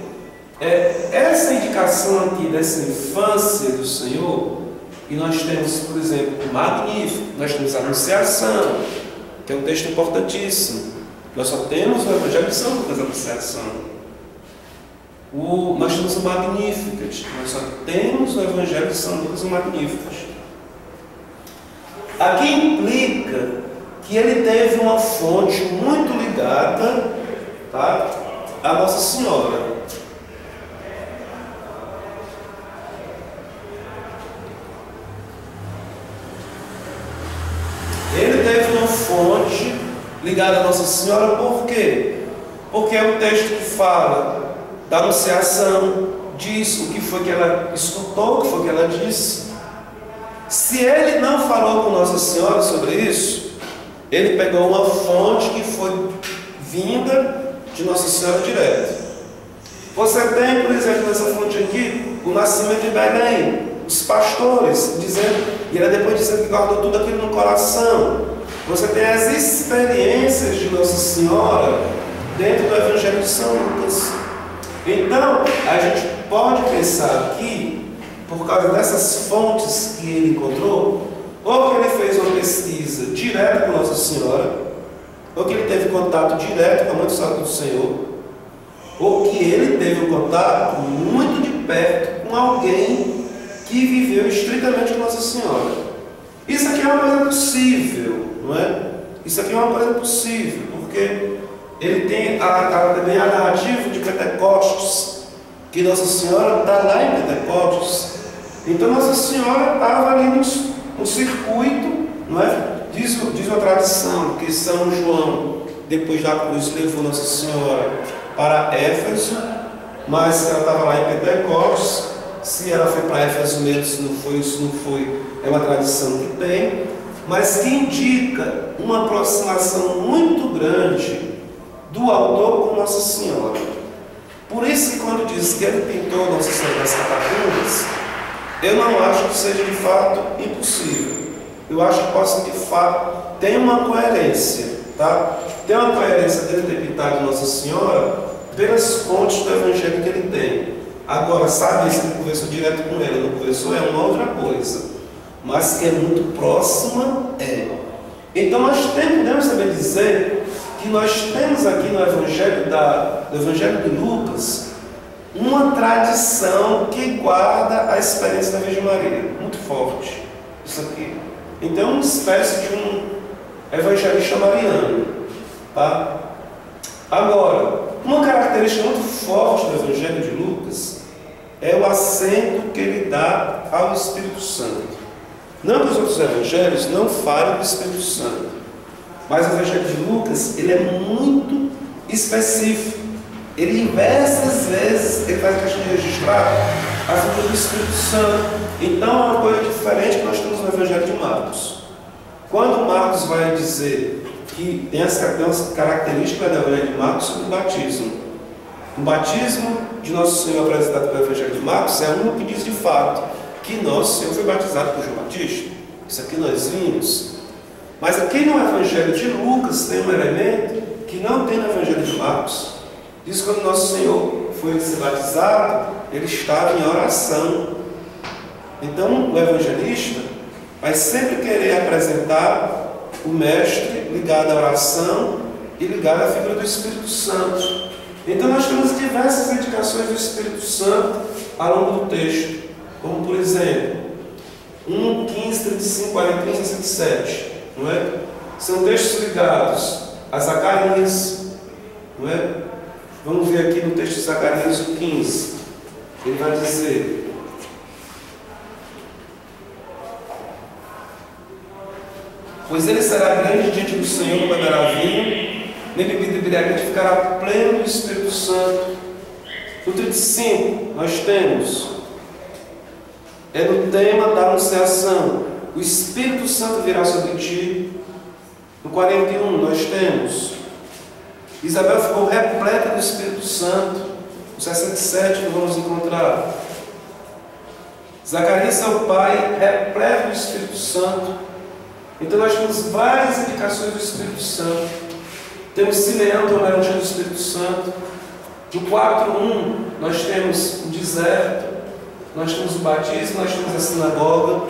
Essa indicação aqui dessa infância do Senhor, e nós temos, por exemplo, o Magnífico, nós temos a Anunciação, que é um texto importantíssimo. Nós só temos no Evangelho de São Lucas a Anunciação. Nós temos o Magnificat, nós só temos no Evangelho de São Lucas o Magnificat. Aqui implica que ele teve uma fonte muito ligada, tá, à Nossa Senhora. Ele teve uma fonte ligada à Nossa Senhora, por quê? porque é o texto que fala da anunciação, diz o que foi que ela escutou, o que foi que ela disse. Se ele não falou com Nossa Senhora sobre isso, ele pegou uma fonte que foi vinda de Nossa Senhora direto. Você tem, por exemplo, nessa fonte aqui, o nascimento de Belém, os pastores dizendo, e ela depois dizendo que guardou tudo aquilo no coração. Você tem as experiências de Nossa Senhora dentro do Evangelho de São Lucas. Então, a gente pode pensar que, por causa dessas fontes que ele encontrou, ou que ele fez uma pesquisa direta com Nossa Senhora, ou que ele teve contato direto com a Mãe do Sagrado do Senhor, ou que ele teve um contato muito de perto com alguém que viveu estritamente com Nossa Senhora. Isso aqui é uma coisa possível, não é? Isso aqui é uma coisa possível, porque ele tem também a narrativa de Pentecostes, que Nossa Senhora está lá em Pentecostes. Então Nossa Senhora estava ali no circuito, não é? Diz uma tradição que São João, depois da cruz, levou Nossa Senhora para Éfeso, mas ela estava lá em Pentecostes. Se ela foi para Éfeso mesmo, se não foi, é uma tradição que tem, mas que indica uma aproximação muito grande do autor com Nossa Senhora. Por isso que quando diz que ele pintou Nossa Senhora das Catacumbas, eu não acho que seja de fato impossível. Eu acho que possa de fato ter uma coerência, tá? Tem uma coerência dele ter pintado Nossa Senhora pelas fontes do Evangelho que ele tem. Agora, sabe se ele conversou direto com ele, não conversou, é uma outra coisa. Mas que é muito próxima, é. Então nós podemos também dizer que nós temos aqui no Evangelho de Lucas uma tradição que guarda a experiência da Virgem Maria, muito forte, isso aqui. Então é uma espécie de um evangelista mariano, tá? Agora, uma característica muito forte do Evangelho de Lucas é o acento que ele dá ao Espírito Santo. Não que os outros evangelhos não falem do Espírito Santo, mas o Evangelho de Lucas ele é muito específico. Ele diversas vezes ele faz questão de registrar a figura do Espírito Santo. Então é uma coisa diferente que nós temos no Evangelho de Marcos. Quando Marcos vai dizer que tem as características do Evangelho de Marcos sobre o batismo. O batismo de Nosso Senhor apresentado pelo Evangelho de Marcos é um que diz de fato que Nosso Senhor foi batizado por João Batista. Isso aqui nós vimos. Mas aqui no Evangelho de Lucas tem um elemento que não tem no Evangelho de Marcos. Diz que quando Nosso Senhor foi ser batizado, ele estava em oração. Então o evangelista vai sempre querer apresentar o mestre ligado à oração e ligado à figura do Espírito Santo. Então nós temos diversas indicações do Espírito Santo ao longo do texto, como por exemplo 1, 15, 35, 41, 67, não é? São textos ligados a Zacarias, não é? Vamos ver aqui no texto de Zacarias 15, ele vai dizer: pois ele será grande diante do Senhor, não beberá vinho, nem bebida embriagante, ficará pleno do Espírito Santo. No 35, nós temos, é no tema da anunciação, o Espírito Santo virá sobre ti. No 41, nós temos, Isabel ficou repleta do Espírito Santo. No 67, nós vamos encontrar Zacarias, seu pai, repleto do Espírito Santo. Então nós temos várias indicações do Espírito Santo. Temos Simeão, que é o garantia do Espírito Santo. No 4:1, nós temos o deserto, nós temos o batismo, nós temos a sinagoga,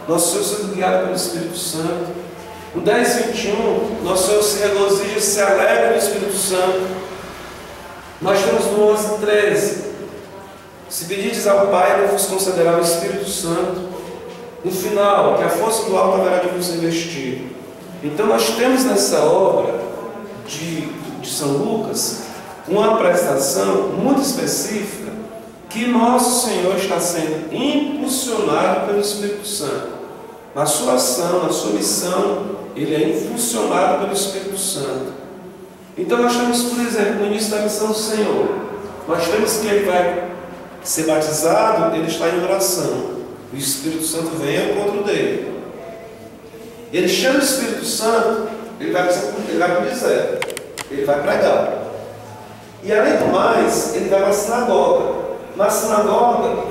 Nosso Senhor sendo guiado pelo Espírito Santo. No 10:21, Nosso Senhor se regozija, se alegra no Espírito Santo. Nós temos no 11:13, se pedides ao Pai, ele vos concederá o Espírito Santo. No final, que a força do alto haverá de vos investir. Então nós temos nessa obra de São Lucas uma prestação muito específica que Nosso Senhor está sendo impulsionado pelo Espírito Santo. Na sua ação, na sua missão, ele é impulsionado pelo Espírito Santo. Então nós temos, por exemplo, no início da missão do Senhor, nós temos que ele vai ser batizado, ele está em oração. O Espírito Santo vem ao encontro dele. Ele chama o Espírito Santo, ele vai para o deserto, ele vai pregar. E além do mais, ele vai para a sinagoga. Na sinagoga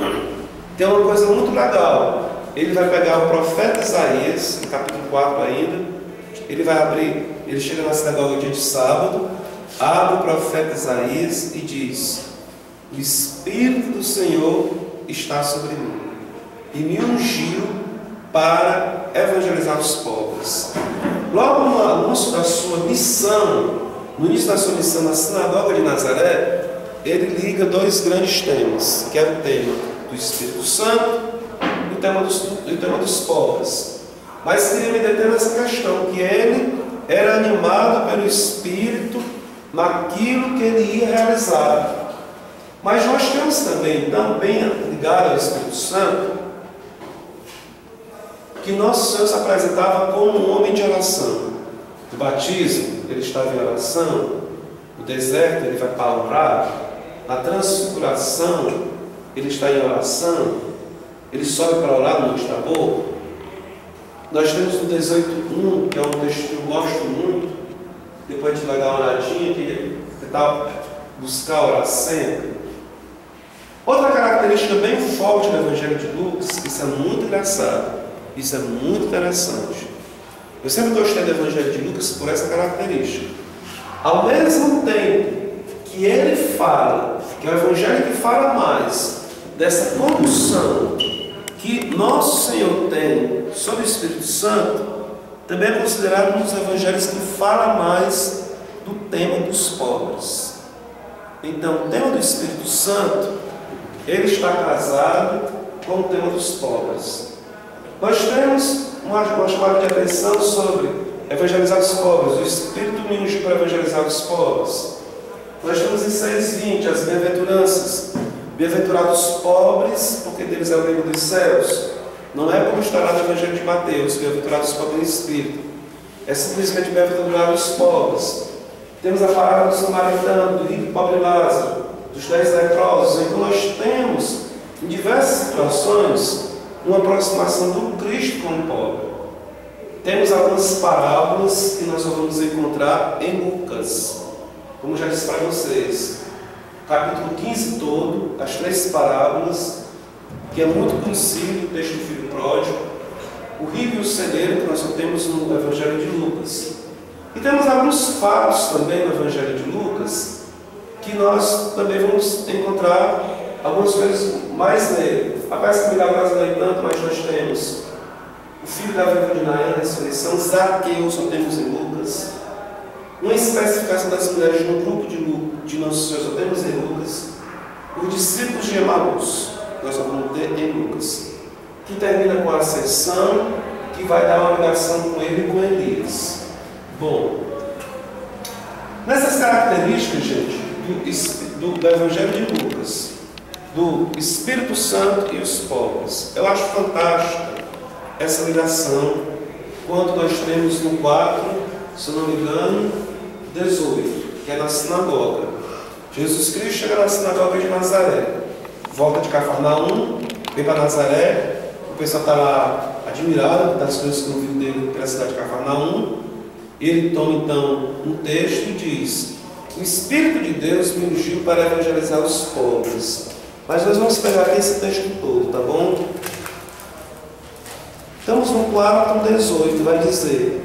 tem uma coisa muito legal. Ele vai pegar o profeta Isaías, no capítulo 4 ainda. Ele vai abrir, ele chega na sinagoga dia de sábado, abre o profeta Isaías e diz: o Espírito do Senhor está sobre mim e me ungiu para evangelizar os pobres. Logo no anúncio da sua missão, no início da sua missão na sinagoga de Nazaré, ele liga dois grandes temas, que é o tema do Espírito Santo e o tema dos pobres. Mas queria me deter nessa questão, que ele era animado pelo Espírito naquilo que ele ia realizar. Mas nós temos também ligado ao Espírito Santo, que nosso Senhor se apresentava como um homem de oração. O batismo, ele estava em oração. No deserto, ele vai para orar. Na transfiguração, ele está em oração. Ele sobe para orar no Monte Tabor. Nós temos no 18:1, que é um texto que eu gosto muito. Depois a gente vai dar uma olhadinha, que tentar buscar orar sempre. Outra característica bem forte do Evangelho de Lucas, isso é muito engraçado, isso é muito interessante. Eu sempre gostei do Evangelho de Lucas por essa característica. Ao mesmo tempo que ele fala, que é o Evangelho que fala mais dessa condução que nosso Senhor tem sobre o Espírito Santo, também é considerado um dos evangelhos que fala mais do tema dos pobres. Então, o tema do Espírito Santo, ele está casado com o tema dos pobres. Nós temos uma chamada de atenção sobre evangelizar os pobres. O Espírito me ungiu para evangelizar os pobres. Nós temos em 6:20 as bem-aventuranças. Bem-aventurados os pobres, porque deles é o reino dos céus. Não é como está lá no Evangelho de Mateus, bem-aventurados os pobres em espírito. É simplesmente bem-aventurados os pobres. Temos a parábola do samaritano, do rico e pobre Lázaro, dos 10 leprosos. Então nós temos, em diversas situações, uma aproximação do Cristo com o pobre. Temos algumas parábolas que nós só vamos encontrar em Lucas. Como já disse para vocês, capítulo 15 todo, as 3 parábolas, que é muito conhecido, o texto do filho pródigo, o rico e o celeiro, que nós só temos no Evangelho de Lucas. E temos alguns fatos também no Evangelho de Lucas, que nós também vamos encontrar algumas coisas mais nele. A peça milagrosa nem tanto, mas nós temos o filho da viúva de Naim, a ressurreição, Zaqueu, só temos em Lucas. Uma especificação das mulheres no grupo de Nosso Senhor, só temos em Lucas. Os discípulos de Emaús, nós só vamos ter em Lucas. Que termina com a ascensão, que vai dar uma ligação com ele e com Elias. Bom, nessas características, gente, do Evangelho de Lucas, do Espírito Santo e os pobres, eu acho fantástica essa ligação, quando nós temos no 4, se não me engano, 18, que é na sinagoga. Jesus Cristo chega na sinagoga de Nazaré, volta de Cafarnaum, vem para Nazaré, o pessoal está lá admirado das coisas que ouviu dele pela cidade de Cafarnaum. Ele toma então um texto e diz: o Espírito de Deus me ungiu para evangelizar os pobres. Mas nós vamos pegar aqui esse texto todo, tá bom? Estamos no 4:18, vai dizer,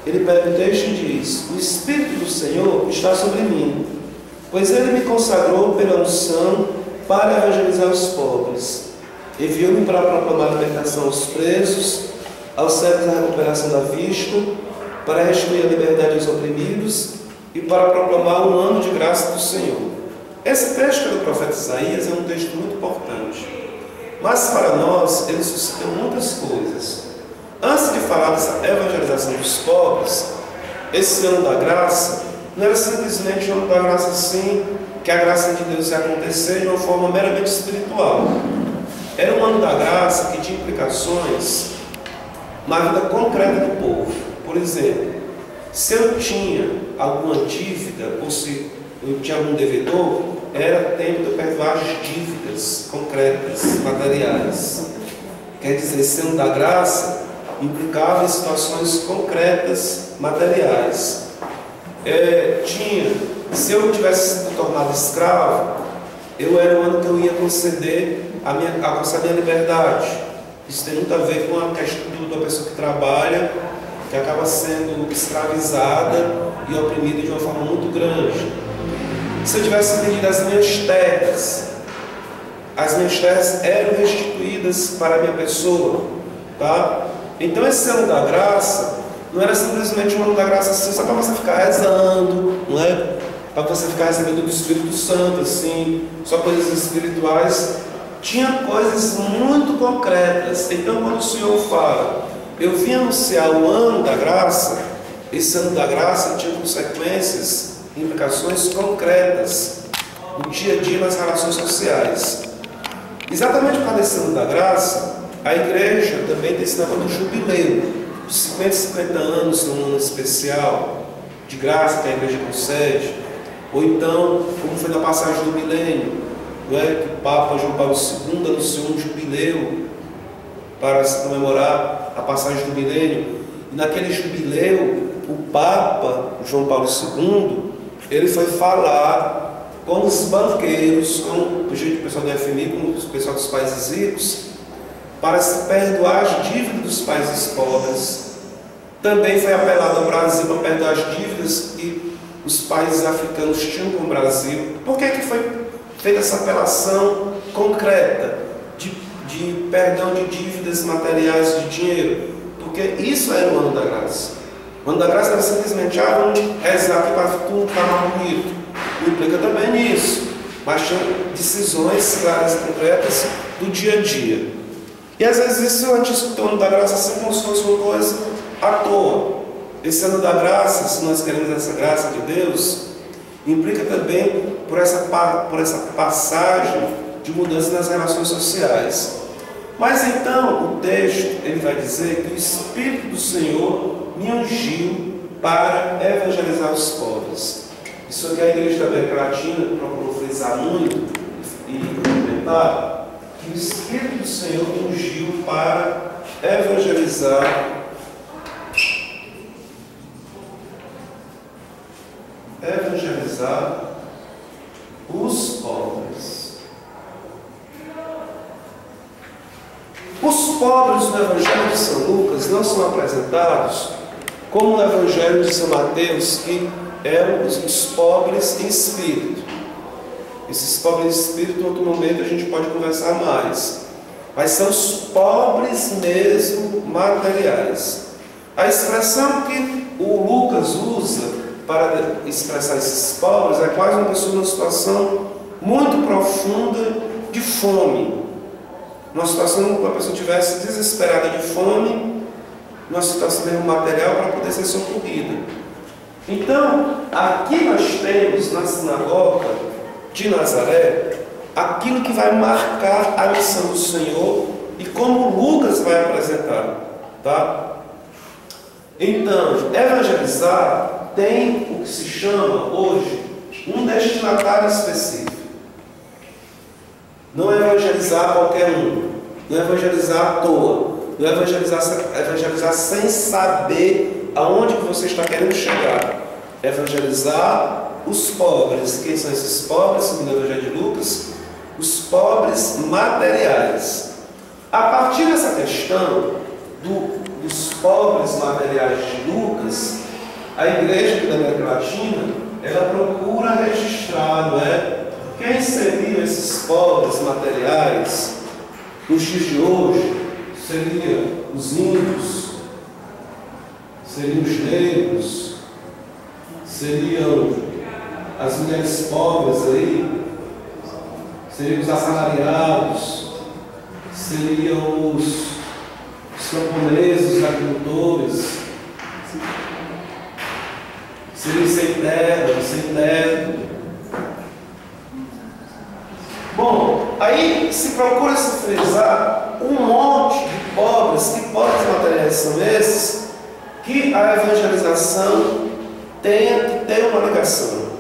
ele pega o texto e diz: o Espírito do Senhor está sobre mim, pois ele me consagrou pela unção para evangelizar os pobres. Enviou-me para proclamar a libertação aos presos, aos cegos a recuperação da vista, para restituir a liberdade aos oprimidos e para proclamar um ano de graça do Senhor. Esse texto do profeta Isaías é um texto muito importante, mas para nós ele suscita muitas coisas. Antes de falar dessa evangelização dos pobres, esse ano da graça não era simplesmente um ano da graça assim, que a graça de Deus ia acontecer de uma forma meramente espiritual. Era um ano da graça que tinha implicações na vida concreta do povo. Por exemplo, Se eu tinha alguma dívida, ou se eu tinha algum devedor, era tempo de eu perdoar as dívidas concretas, materiais. Quer dizer, sendo da graça, implicava em situações concretas, materiais. Se eu tivesse sido tornado escravo, eu era o ano que eu ia conceder alcançar a minha liberdade. Isso tem muito a ver com a questão da pessoa que trabalha, que acaba sendo escravizada e oprimida de uma forma muito grande. Se eu tivesse vendido as minhas terras eram restituídas para a minha pessoa, tá? Então esse ano da graça não era simplesmente um ano da graça assim, só para você ficar rezando, não é? Para você ficar recebendo do Espírito Santo, assim, só coisas espirituais. Tinha coisas muito concretas. Então quando o Senhor fala, eu vim anunciar o ano da graça, esse ano da graça tinha consequências, implicações concretas no dia a dia nas relações sociais. Exatamente por causa desse ano da graça, a igreja também tem esse negócio do jubileu, de 50 anos, um ano especial de graça que a igreja concede, ou então, como foi na passagem do milênio, não é? Que o Papa João Paulo II anunciou um jubileu para se comemorar a passagem do milênio, e naquele jubileu, o Papa João Paulo II, ele foi falar com os banqueiros, com o jeito do pessoal do FMI, com o pessoal dos países ricos, para se perdoar as dívidas dos países pobres. Também foi apelado ao Brasil para perdoar as dívidas que os países africanos tinham com o Brasil. Por que foi feita essa apelação concreta de perdão de dívidas materiais de dinheiro? Porque isso era o ano da graça. O ano da graça era simplesmente, vamos rezar aqui para tudo ficar mais bonito. Implica também nisso, mas tinha decisões claras e concretas do dia a dia. E às vezes isso a gente escuta o ano da graça assim como se fosse uma coisa à toa. Esse ano da graça, se nós queremos essa graça de Deus, implica também por essa passagem de mudança nas relações sociais. Mas então o texto ele vai dizer que o Espírito do Senhor me ungiu para evangelizar os pobres. Isso que a Igreja da América Latina procurou frisar muito e comentar, que o Espírito do Senhor me ungiu para evangelizar os pobres. Os pobres no Evangelho de São Lucas não são apresentados como no Evangelho de São Mateus, que eram os pobres em espírito. Esses pobres em espírito, em outro momento a gente pode conversar mais. Mas são os pobres mesmo materiais. A expressão que o Lucas usa para expressar esses pobres é quase uma pessoa numa situação muito profunda de fome. Numa situação em que a pessoa estivesse desesperada de fome, numa situação mesmo material para poder ser socorrida. Então, aqui nós temos na sinagoga de Nazaré aquilo que vai marcar a missão do Senhor e como Lucas vai apresentar, tá? Então, evangelizar tem o que se chama hoje um destinatário específico. Não é evangelizar qualquer um, não é evangelizar à toa, não é evangelizar sem saber aonde que você está querendo chegar. É evangelizar os pobres. Quem são esses pobres, segundo o Evangelho de Lucas? Os pobres materiais. A partir dessa questão dos pobres materiais de Lucas, a Igreja da América Latina, ela procura registrar, não é? Quem seriam esses pobres materiais nos dias de hoje? Seriam os índios, seriam os negros, seriam as mulheres pobres aí, seriam os assalariados, seriam os camponeses, os agricultores, seriam sem terra, sem teto. Bom, aí se procura se frisar um monte de pobres. Que pobres materiais são esses? que a evangelização tenha que ter uma ligação.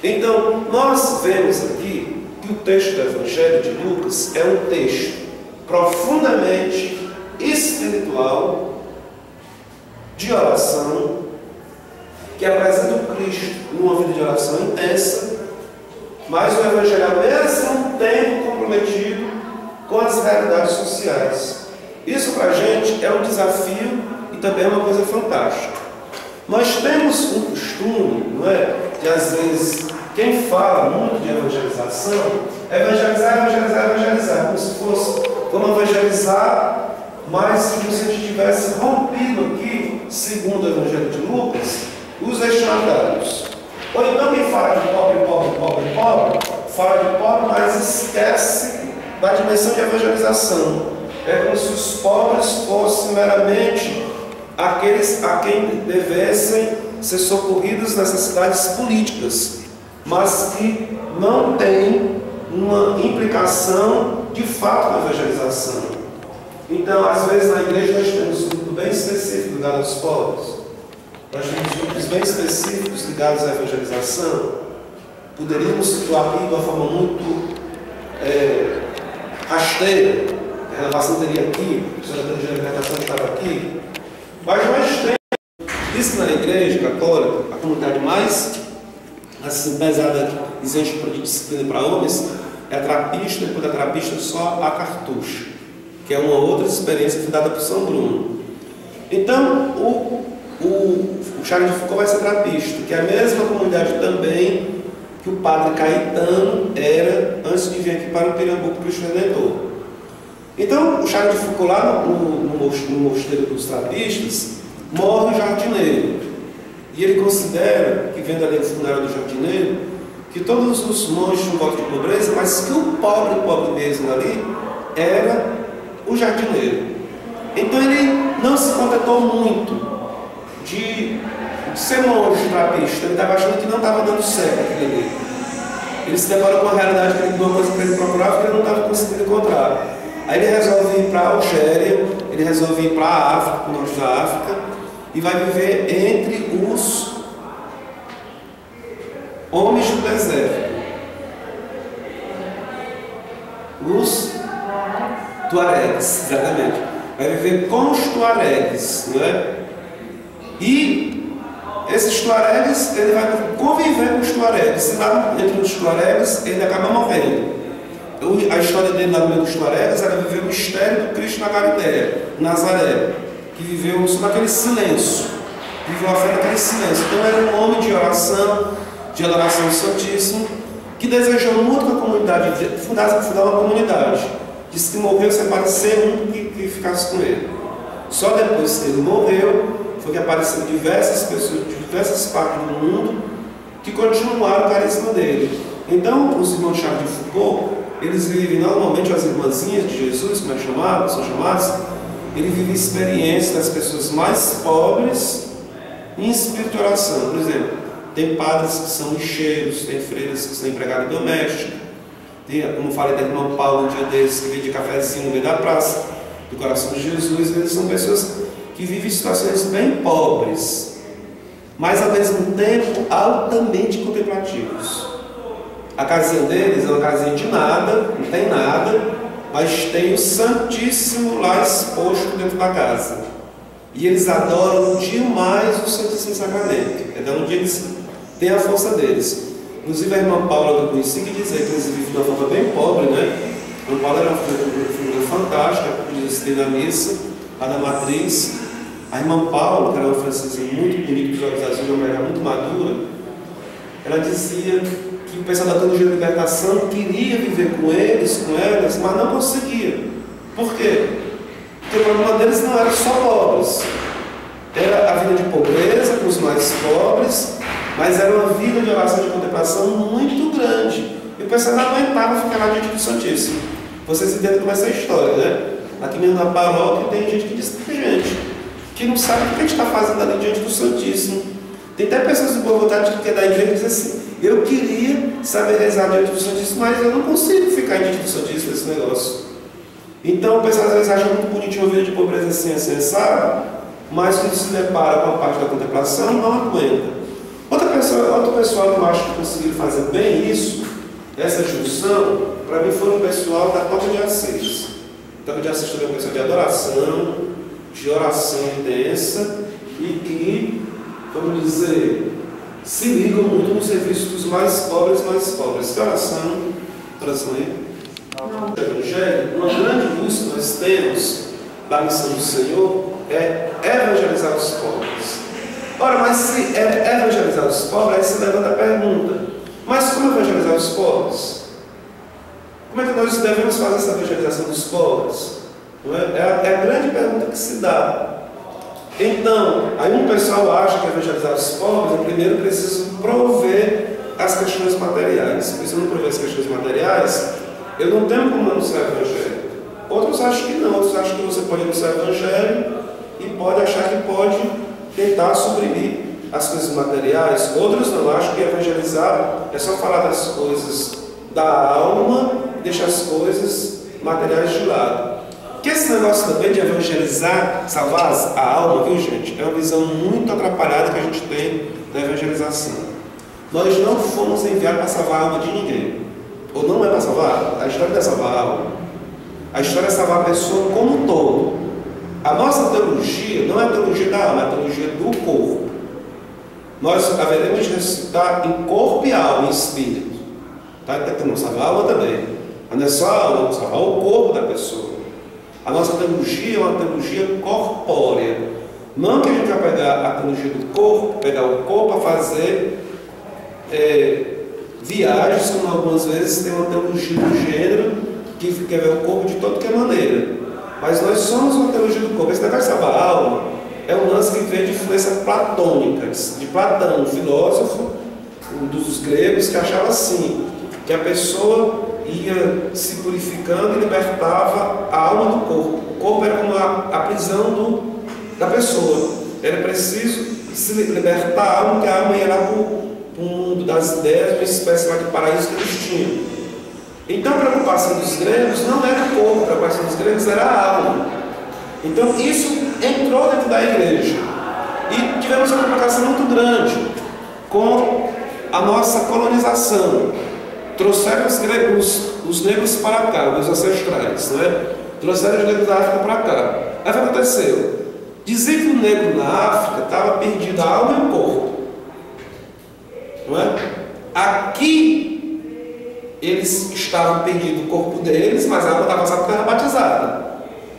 Então, nós vemos aqui que o texto do Evangelho de Lucas é um texto profundamente espiritual, de oração, que apresenta o Cristo numa vida de oração intensa, mas o Evangelho ao mesmo tempo comprometido com as realidades sociais. Isso para a gente é um desafio e também é uma coisa fantástica. Nós temos um costume, não é? De às vezes, quem fala muito de evangelização, evangelizar, como se fosse, vamos evangelizar, mas como se a gente tivesse rompido aqui, segundo o Evangelho de Lucas, os destinatários. Ou então quem fala de pobre, fala de pobre, mas esquece da dimensão de evangelização. É como se os pobres fossem meramente aqueles a quem devessem ser socorridos nas necessidades políticas, mas que não têm uma implicação de fato na evangelização. Então, às vezes na igreja nós temos um grupo bem específico ligado aos pobres, nós temos grupos bem específicos ligados à evangelização. Poderíamos situar aqui de uma forma muito rasteira, a renovação teria aqui, a senhora da libertação estava aqui, mas nós temos isso na igreja católica, a comunidade mais assim, pesada, exige de disciplina para homens, é a trapista, depois da trapista só a cartucha, que é uma outra experiência que foi dada por São Bruno. Então, o Charles de Foucault vai ser trapista, que é a mesma comunidade também que o padre Caetano era antes de vir aqui para o Pernambuco Cristo Redentor. Então, o Charles de Foucault, lá no mosteiro dos trapistas, morre o jardineiro. E ele considera, que vem da lei fundária do jardineiro, que todos os monges tinham voto de pobreza, mas que o pobre mesmo ali era o jardineiro. Então ele não se contentou muito de ser monge trapista, ele estava achando que não estava dando certo aquilo ali. Ele se deparou com a realidade que uma coisa que ele procurava que ele não estava conseguindo encontrar. Aí ele resolve ir para a Algéria, ele resolve ir para a África, para o norte da África, e vai viver entre os homens do deserto, os tuaregs, exatamente. Vai viver com os tuaregs, não é? E esses tuaregs, ele vai conviver com os tuaregs, e lá entre os tuaregs ele acaba morrendo. A história dele lá no meio dos tuaregs era viver o mistério do Cristo na Galileia, Nazaré, que viveu só naquele silêncio, viveu a fé naquele silêncio. Então era um homem de oração, de adoração ao Santíssimo, que desejou muito com a comunidade, fundar uma comunidade. Disse que morreu sem aparecer um que ficasse com ele. Só depois que ele morreu, foi que apareceram diversas pessoas de diversas partes do mundo que continuaram o carisma dele. Então, os irmãos Charles de Foucault, eles vivem normalmente, as irmãzinhas de Jesus, como são chamadas, ele vive experiências das pessoas mais pobres em espírito de oração. Por exemplo, tem padres que são lixeiros, tem freiras que são empregadas domésticas, tem, como falei da irmã Paula um dia desses, que vende cafezinho no meio da praça, do coração de Jesus. Eles são pessoas que vivem situações bem pobres, mas ao mesmo tempo altamente contemplativos. A casinha deles é uma casinha de nada, não tem nada, mas tem o Santíssimo lá exposto dentro da casa. E eles adoram demais o Santíssimo Sacramento. É de onde eles têm a força deles. Inclusive a irmã Paula que eu conheci que dizia que eles vivem de uma forma bem pobre, né? A irmã Paula era uma figura fantástica, eu citei na missa, lá da matriz. A irmã Paula, que era uma francesinha muito bonita, de olhos azuis, uma mulher muito madura, ela dizia que o pessoal da teologia da libertação queria viver com eles, com elas, mas não conseguia. Por quê? Porque o problema deles não era só pobres. Era a vida de pobreza com os mais pobres, mas era uma vida de oração e de contemplação muito grande. E o pessoal não aguentava ficar lá diante do Santíssimo. Vocês entendem como é essa história, né? Aqui mesmo na paróquia tem gente que diz que tem gente que não sabe o que a gente está fazendo ali diante do Santíssimo. Tem até pessoas de boa vontade que é da igreja que dizem assim: eu queria saber rezar diante do Santíssimo, mas eu não consigo ficar diante do Santíssimo nesse negócio. Então o pessoal às vezes acha muito bonitinho uma vida de pobreza assim, sabe? mas quando se depara com a parte da contemplação, não aguenta. Outro pessoal que eu acho que conseguiram fazer bem isso, essa junção, para mim foi o pessoal da Toca de Assis. A Toca de Assis também é uma pessoa de adoração, de oração intensa, e que, vamos dizer, se ligam muito no serviço dos mais pobres. Que oração aí? No Evangelho, uma grande busca que nós temos da missão do Senhor é evangelizar os pobres. Ora, mas se é evangelizar os pobres, aí se levanta a pergunta: mas como evangelizar os pobres? Como é que nós devemos fazer essa evangelização dos pobres? Não é? É a grande pergunta que se dá. Então, aí um pessoal acha que evangelizar os pobres, eu primeiro preciso prover as questões materiais. Porque se eu não prover as questões materiais, eu não tenho como anunciar o Evangelho. Outros acham que não, outros acham que você pode anunciar o Evangelho e pode achar que pode tentar suprimir as coisas materiais. Outros não, acham que evangelizar é só falar das coisas da alma e deixar as coisas materiais de lado. Que esse negócio também de evangelizar, salvar a alma, viu gente? É uma visão muito atrapalhada que a gente tem da evangelização. Nós não fomos enviados para salvar a alma de ninguém. Ou não é para salvar? A história não é salvar a alma. A história é salvar a pessoa como um todo. A nossa teologia não é a teologia da alma, é a teologia do corpo. Nós haveremos de ressuscitar em corpo e alma, em espírito. Tá? Temos que salvar a alma também. Mas não é só a alma, vamos salvar o corpo da pessoa. A nossa teologia é uma teologia corpórea. Não que a gente vai pegar a teologia do corpo, pegar o corpo para fazer viagens, como algumas vezes tem uma teologia do gênero que quer ver o corpo de toda que maneira. Mas nós somos uma teologia do corpo. Esse negócio de salvar a alma é um lance que vem de influência platônica, de Platão, um filósofo dos gregos, que achava assim, que a pessoa ia se purificando e libertava a alma do corpo. O corpo era como a prisão da pessoa. Era preciso se libertar a alma, que a alma ia lá para o mundo das ideias, uma espécie de paraíso que eles tinham. Então a preocupação dos gregos não era o corpo, a preocupação dos gregos era a alma. Então isso entrou dentro da igreja. E tivemos uma preocupação muito grande com a nossa colonização. Trouxeram os negros para cá, os ancestrais, né? Trouxeram os negros da África para cá. Aí o que aconteceu? Dizer que o negro na África estava perdido a alma e o corpo. Não é? Aqui eles estavam perdidos o corpo deles, mas a alma estava passada porque era batizada.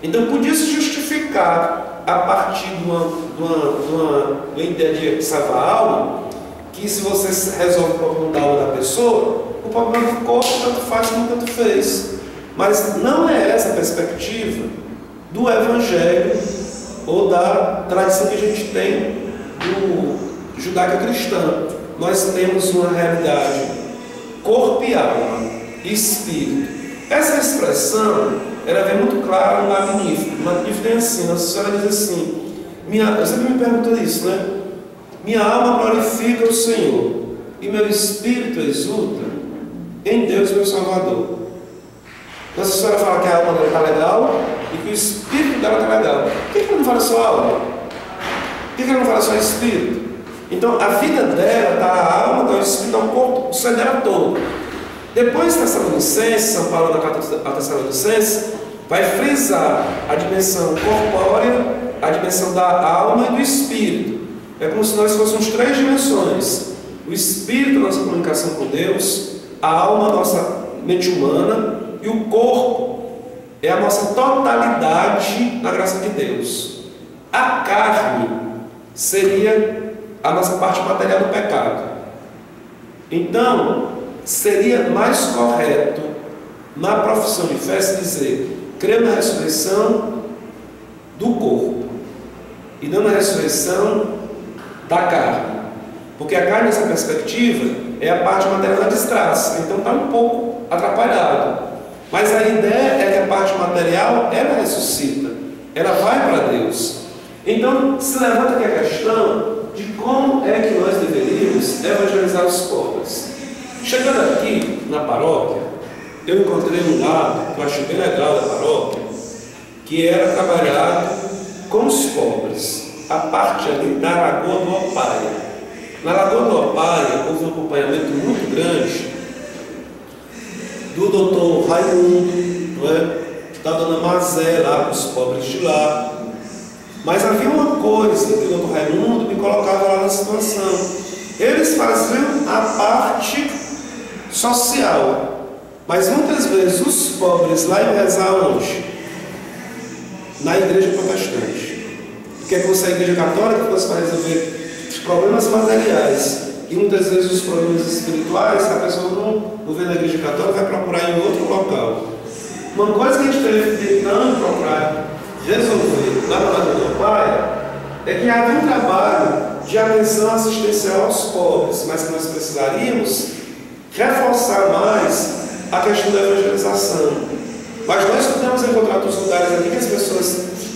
Então podia se justificar a partir de uma ideia de salvar a alma, que se você resolve o problema da alma da pessoa, o problema do corpo tanto faz como tanto fez. Mas não é essa a perspectiva do Evangelho ou da tradição que a gente tem do judaico-cristã. Nós temos uma realidade corpo e alma, espírito. Essa expressão ela vem muito clara no Magnífico. O Magnífico tem assim, Nossa Senhora diz assim, eu sempre me pergunto isso, né? Minha alma glorifica o Senhor e meu espírito exulta em Deus, meu Salvador. Nossa Senhora fala que a alma dela está legal e que o espírito dela está legal. Por que ela não fala só alma? Por que ela não fala só espírito? Então a vida dela está a alma, está o espírito, está o corpo, o ser dela todo. Depois Tessalonicenses, São Paulo na carta a Tessalonicenses vai frisar a dimensão corpórea, a dimensão da alma e do espírito. É como se nós fôssemos três dimensões: o espírito, nossa comunicação com Deus, a alma, nossa mente humana, e o corpo é a nossa totalidade na graça de Deus. A carne seria a nossa parte material do pecado. Então, seria mais correto na profissão de fé se dizer: creio na ressurreição do corpo e não na ressurreição da carne, porque a carne, nessa perspectiva, é a parte material da desgraça, então está um pouco atrapalhado. Mas a ideia é que a parte material ela ressuscita, ela vai para Deus. Então se levanta aqui a questão de como é que nós deveríamos evangelizar os pobres. Chegando aqui na paróquia, eu encontrei um lado que eu achei bem legal da paróquia, que era trabalhar com os pobres. a parte ali da Lagoa do Opaia. Na Lagoa do Opaia houve um acompanhamento muito grande do doutor Raimundo, não é? Da dona Mazé, lá, os pobres de lá. Mas havia uma coisa que o doutor Raimundo me colocava lá na situação. Eles faziam a parte social, mas muitas vezes os pobres lá iam rezar onde? Na igreja protestante. Porque você é a igreja católica, você vai resolver os problemas materiais. E muitas vezes os problemas espirituais, a pessoa não vê na igreja católica, vai procurar em outro local. Uma coisa que a gente teve tentando procurar resolver lá na Lagoa do Opaia é que havia um trabalho de atenção assistencial aos pobres, mas que nós precisaríamos reforçar mais a questão da evangelização. Mas nós podemos encontrar outros lugares aqui que as pessoas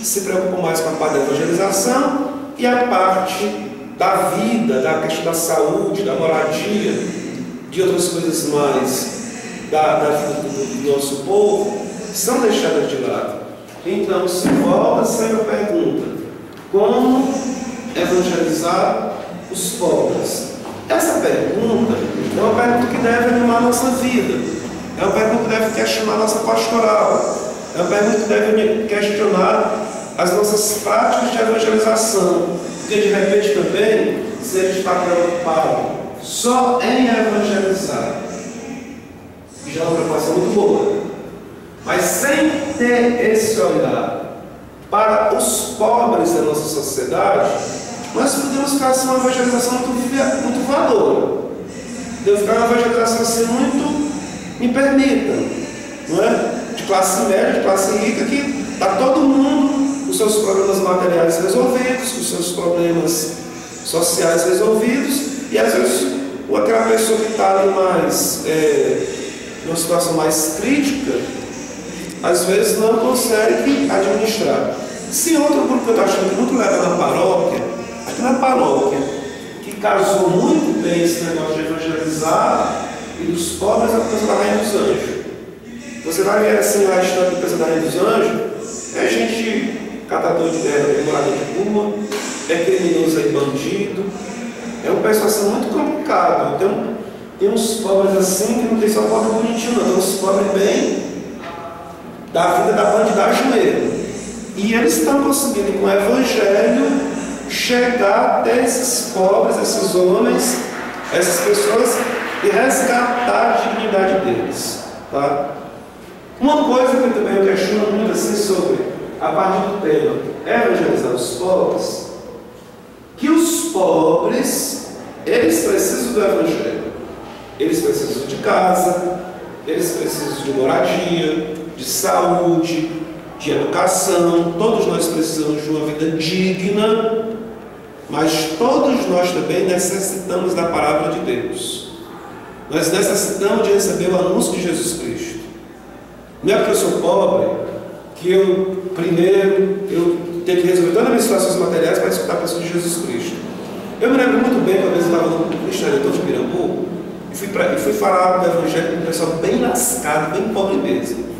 se preocupam mais com a parte da evangelização e a parte da vida, da questão da saúde, da moradia, de outras coisas mais da vida do nosso povo, são deixadas de lado. Então, se volta sempre a pergunta: como evangelizar os pobres? Essa pergunta é uma pergunta que deve animar a nossa vida, é uma pergunta que deve questionar a nossa pastoral, é uma pergunta que deve questionar as nossas práticas de evangelização, porque de repente também, se a gente está preocupado só em evangelizar, que já é uma preocupação muito boa, mas sem ter esse olhar para os pobres da nossa sociedade, nós podemos ficar assim uma evangelização muito voadora. Deve ficar uma evangelização assim muito, me permitam, não é? De classe média, de classe rica, que está todo mundo com os seus problemas materiais resolvidos, com os seus problemas sociais resolvidos, e às vezes aquela pessoa que está ali mais, numa situação mais crítica, às vezes não consegue administrar. Se outro grupo que eu estou achando muito legal na paróquia, aqui na paróquia, que casou muito bem esse negócio de evangelizar e dos pobres, é a coisa da Rainha dos Anjos. Você vai ver assim a história da coisa da Rainha dos Anjos, é gente catador de terra, é morador de rua, é criminoso, é bandido, é um pessoal assim muito complicado. Então, tem uns pobres assim que não tem só pobre bonitinho, não, tem uns pobres bem da vida da bandidagem mesmo. E eles estão conseguindo, com o Evangelho, chegar até esses pobres, esses homens, essas pessoas, e resgatar a dignidade deles. Tá? Uma coisa que também eu questiono muito assim sobre a parte do tema evangelizar os pobres, que os pobres, eles precisam do Evangelho. Eles precisam de casa, eles precisam de moradia, de saúde, de educação. Todos nós precisamos de uma vida digna, mas todos nós também necessitamos da palavra de Deus. Nós necessitamos de receber o anúncio de Jesus Cristo. Não é porque eu sou pobre que eu tenho que resolver todas as minhas situações materiais para escutar a pessoa de Jesus Cristo. Eu me lembro muito bem, uma vez eu estava no Cristianismo de Pirambu e fui falar do Evangelho com um pessoal bem lascado, bem pobre mesmo.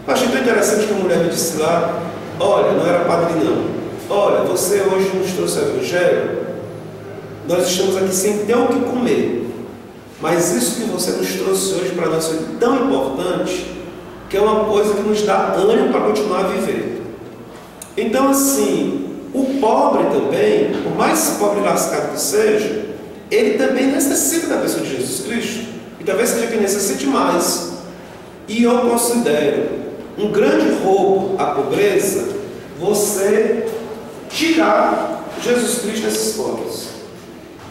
Eu achei tão interessante que a mulher me disse lá: olha, não era padre não, olha, você hoje nos trouxe o Evangelho, nós estamos aqui sem ter o que comer, mas isso que você nos trouxe hoje para nós foi tão importante, que é uma coisa que nos dá ânimo para continuar a viver. Então assim, o pobre também, por mais pobre e lascado que seja, ele também necessita da pessoa de Jesus Cristo, e talvez seja que necessite mais. E eu considero um grande roubo à pobreza você tirar Jesus Cristo desses pobres.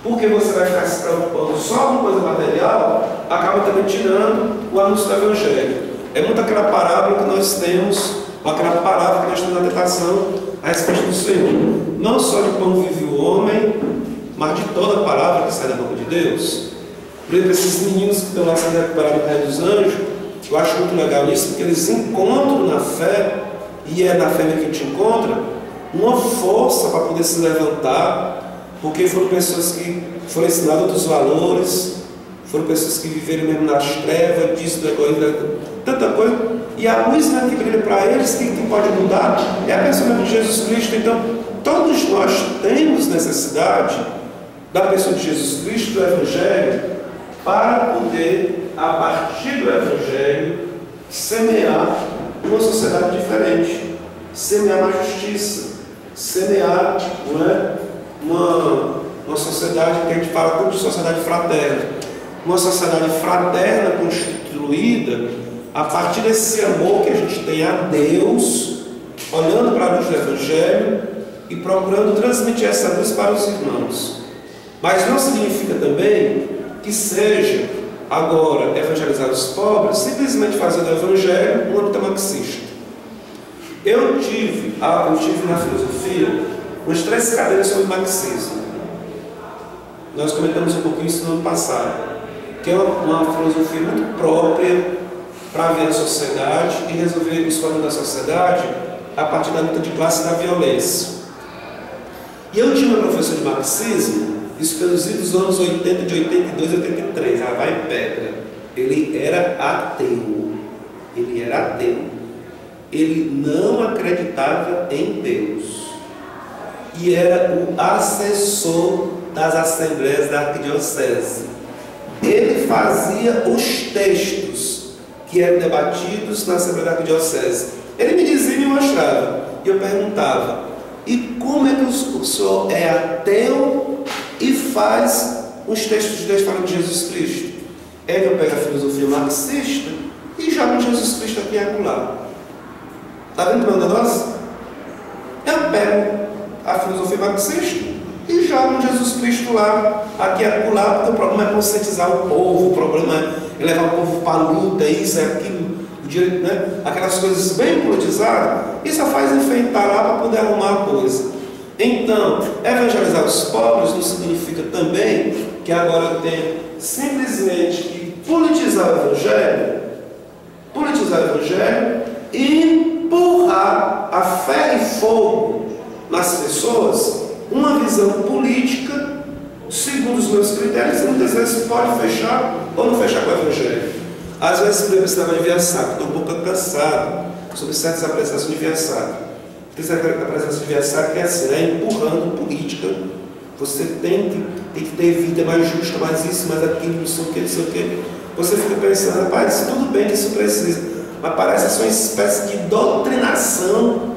Porque você vai ficar se preocupando só com coisa material, acaba também tirando o anúncio do Evangelho. É muito aquela parábola que nós temos, aquela palavra que nós temos na tentação a respeito do Senhor. Não só de pão vive o homem, mas de toda a palavra que sai da boca de Deus. Por exemplo, esses meninos que estão lá sendo recuperados do Rainha dos Anjos, eu acho muito legal isso, porque eles encontram na fé, e é na fé que a gente encontra, uma força para poder se levantar, porque foram pessoas que foram ensinadas outros valores, foram pessoas que viveram mesmo nas trevas, disso, do egoísmo, tanta coisa, e a luz que brilha para eles, que pode mudar, é a pessoa de Jesus Cristo. Então, todos nós nós temos necessidade da pessoa de Jesus Cristo, do Evangelho, para poder, a partir do Evangelho, semear uma sociedade diferente, semear uma justiça, semear, não é, uma sociedade que a gente fala tanto de sociedade fraterna, uma sociedade fraterna constituída a partir desse amor que a gente tem a Deus, olhando para a luz do Evangelho e procurando transmitir essa luz para os irmãos. Mas não significa também que seja agora evangelizar os pobres simplesmente fazendo o Evangelho no âmbito marxista. Eu tive na filosofia umas 3 cadeiras sobre marxismo. Nós comentamos um pouquinho isso no ano passado, que é uma filosofia muito própria para ver a sociedade e resolver os problemas da sociedade a partir da luta de classe e da violência. E eu tinha uma professora de marxismo, isso pelos dos anos 80, de 82 a 83, ela vai em pedra. Ele era ateu. Ele não acreditava em Deus. E era o assessor das assembleias da arquidiocese. Ele fazia os textos que eram debatidos na Assembleia da Arquidiocese. Ele me dizia e me mostrava. E eu perguntava, e como é que o senhor é ateu e faz os textos de Deus falando de Jesus Cristo? É que eu pego a filosofia marxista e jogo Jesus Cristo aqui e acolá. Está vendo o meu negócio? Eu pego a filosofia marxista e jogo Jesus Cristo lá, aqui e acolá, porque o problema é conscientizar o povo, o problema é levar o povo para a luta, isso, é aquilo, né? Aquelas coisas bem politizadas, e só faz enfeitar lá para poder arrumar a coisa. Então, evangelizar os pobres não significa também que agora tem simplesmente que politizar o Evangelho e empurrar a ferro e fogo nas pessoas uma visão política segundo os meus critérios, e muitas vezes pode fechar ou não fechar com o Evangelho. Às vezes eu precisava de Viassac, estou um pouco cansado sobre certas apresentações de Viassac. Porque a apresentação de Viassac é assim, né? Empurrando política. Você tem que ter vida mais justa, mais isso, mais aquilo, não sei o que, não sei o que. Você fica pensando, rapaz, tudo bem que isso precisa, mas parece ser uma espécie de doutrinação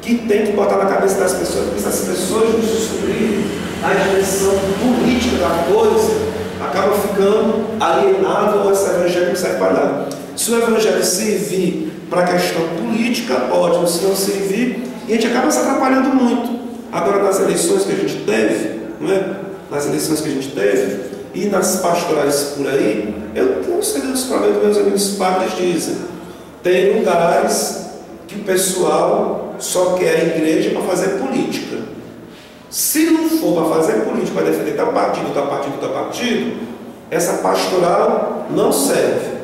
que tem que botar na cabeça das pessoas, porque se as pessoas não descobrirem a dimensão política da coisa, acaba ficando alienado ou esse evangelho não serve para nada. Se o evangelho servir para a questão política, ótimo. Se não servir, e a gente acaba se atrapalhando muito. Agora, nas eleições que a gente teve, não é? Nas eleições que a gente teve, e nas pastorais por aí, eu não sei dos problemas que meus amigos padres dizem. Tem lugares que o pessoal só quer a igreja para fazer política. Se não for para fazer política, para defender tal partido, essa pastoral não serve.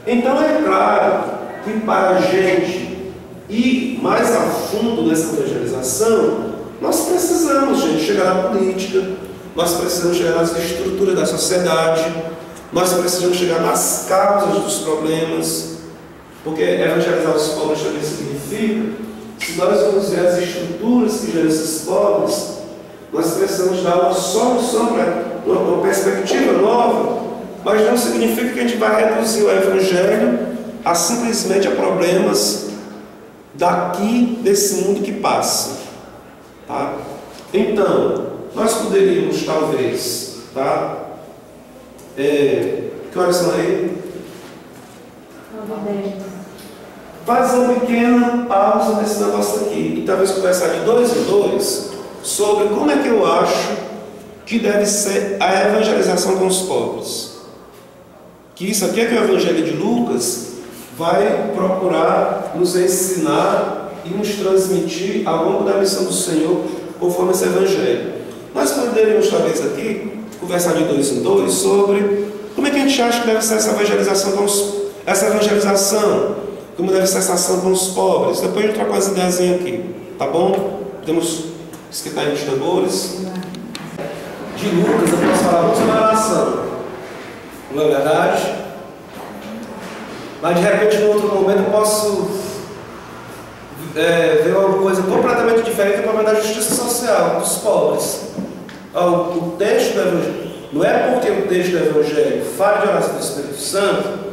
Então é claro que para a gente ir mais a fundo nessa evangelização, nós precisamos, gente, chegar na política, nós precisamos chegar nas estruturas da sociedade, nós precisamos chegar nas causas dos problemas, porque evangelizar os pobres também significa, se nós vamos ver as estruturas que geram esses pobres, nós precisamos dar uma solução para uma perspectiva nova, mas não significa que a gente vai reduzir o Evangelho a simplesmente a problemas daqui desse mundo que passa. Tá? Então, nós poderíamos talvez, tá? Que horas são aí? Fazer uma pequena pausa nesse negócio aqui e talvez conversar de 2 em 2 sobre como é que eu acho que deve ser a evangelização com os pobres. Que isso aqui é que o Evangelho de Lucas vai procurar nos ensinar e nos transmitir ao longo da missão do Senhor conforme esse Evangelho. Nós poderíamos talvez aqui conversar de 2 em 2 sobre como é que a gente acha que deve ser essa evangelização como deve ser essa ação com os pobres. Depois a gente troca umas ideias aqui, tá bom? Podemos esquentar aí os tambores. De Lucas eu posso falar muito sobre a nação, não é verdade? Mas de repente, em outro momento, eu posso vê uma coisa completamente diferente do problema da justiça social, dos pobres. O texto do Evangelho, não é porque o texto do Evangelho fala de oração do Espírito Santo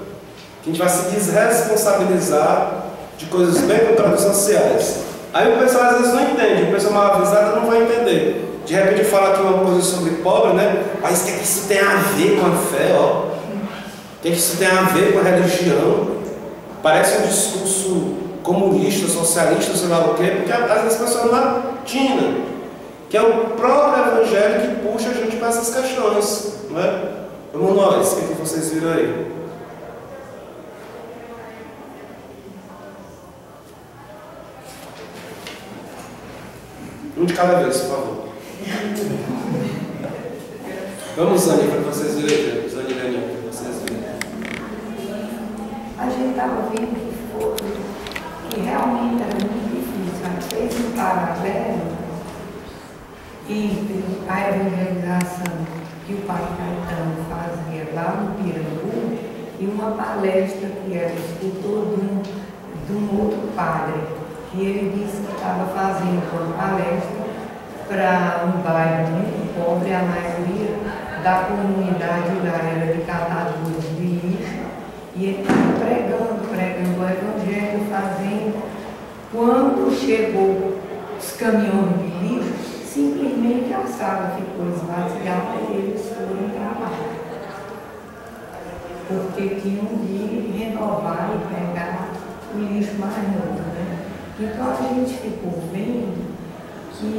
que a gente vai se desresponsabilizar de coisas bem culturais sociais. Aí o pessoal às vezes não entende, o pessoal mal avisado não vai entender. De repente fala aqui uma coisa sobre pobre, né? Mas o que isso tem a ver com a fé, ó? O que isso tem a ver com a religião? Parece um discurso comunista, socialista, sei lá o quê, porque às vezes as pessoas não atinam, que é o próprio Evangelho que puxa a gente para essas questões, não é? Vamos nós, o que vocês viram aí? Um de cada vez, por favor. Vamos, Zani, para vocês verem. Zani e Daniel, para vocês verem. A gente estava vendo que realmente era muito difícil. A gente fez um paralelo entre a evangelização que o Pai Caetano fazia lá no Pirambu e uma palestra que ela escutou de um outro padre, que ele disse que estava fazendo uma palestra para um bairro muito pobre, a maioria da comunidade lá era de catadores de lixo, e ele estava pregando o Evangelho, fazendo. Quando chegou os caminhões de lixo, simplesmente a sala ficou esvaziada e eles foram para lá, porque tinham de renovar e pegar o lixo mais novo, né? Então a gente ficou vendo que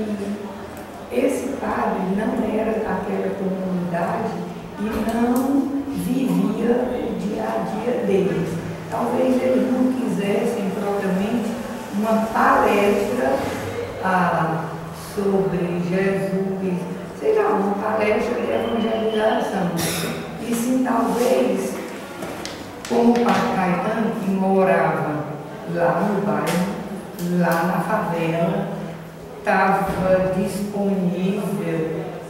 esse padre não era daquela comunidade e não vivia o dia a dia deles. Talvez eles não quisessem propriamente uma palestra sobre Jesus, sei lá, uma palestra de evangelização. E sim, talvez, como o Pai Caetano, que morava lá no bairro, lá na favela, estava disponível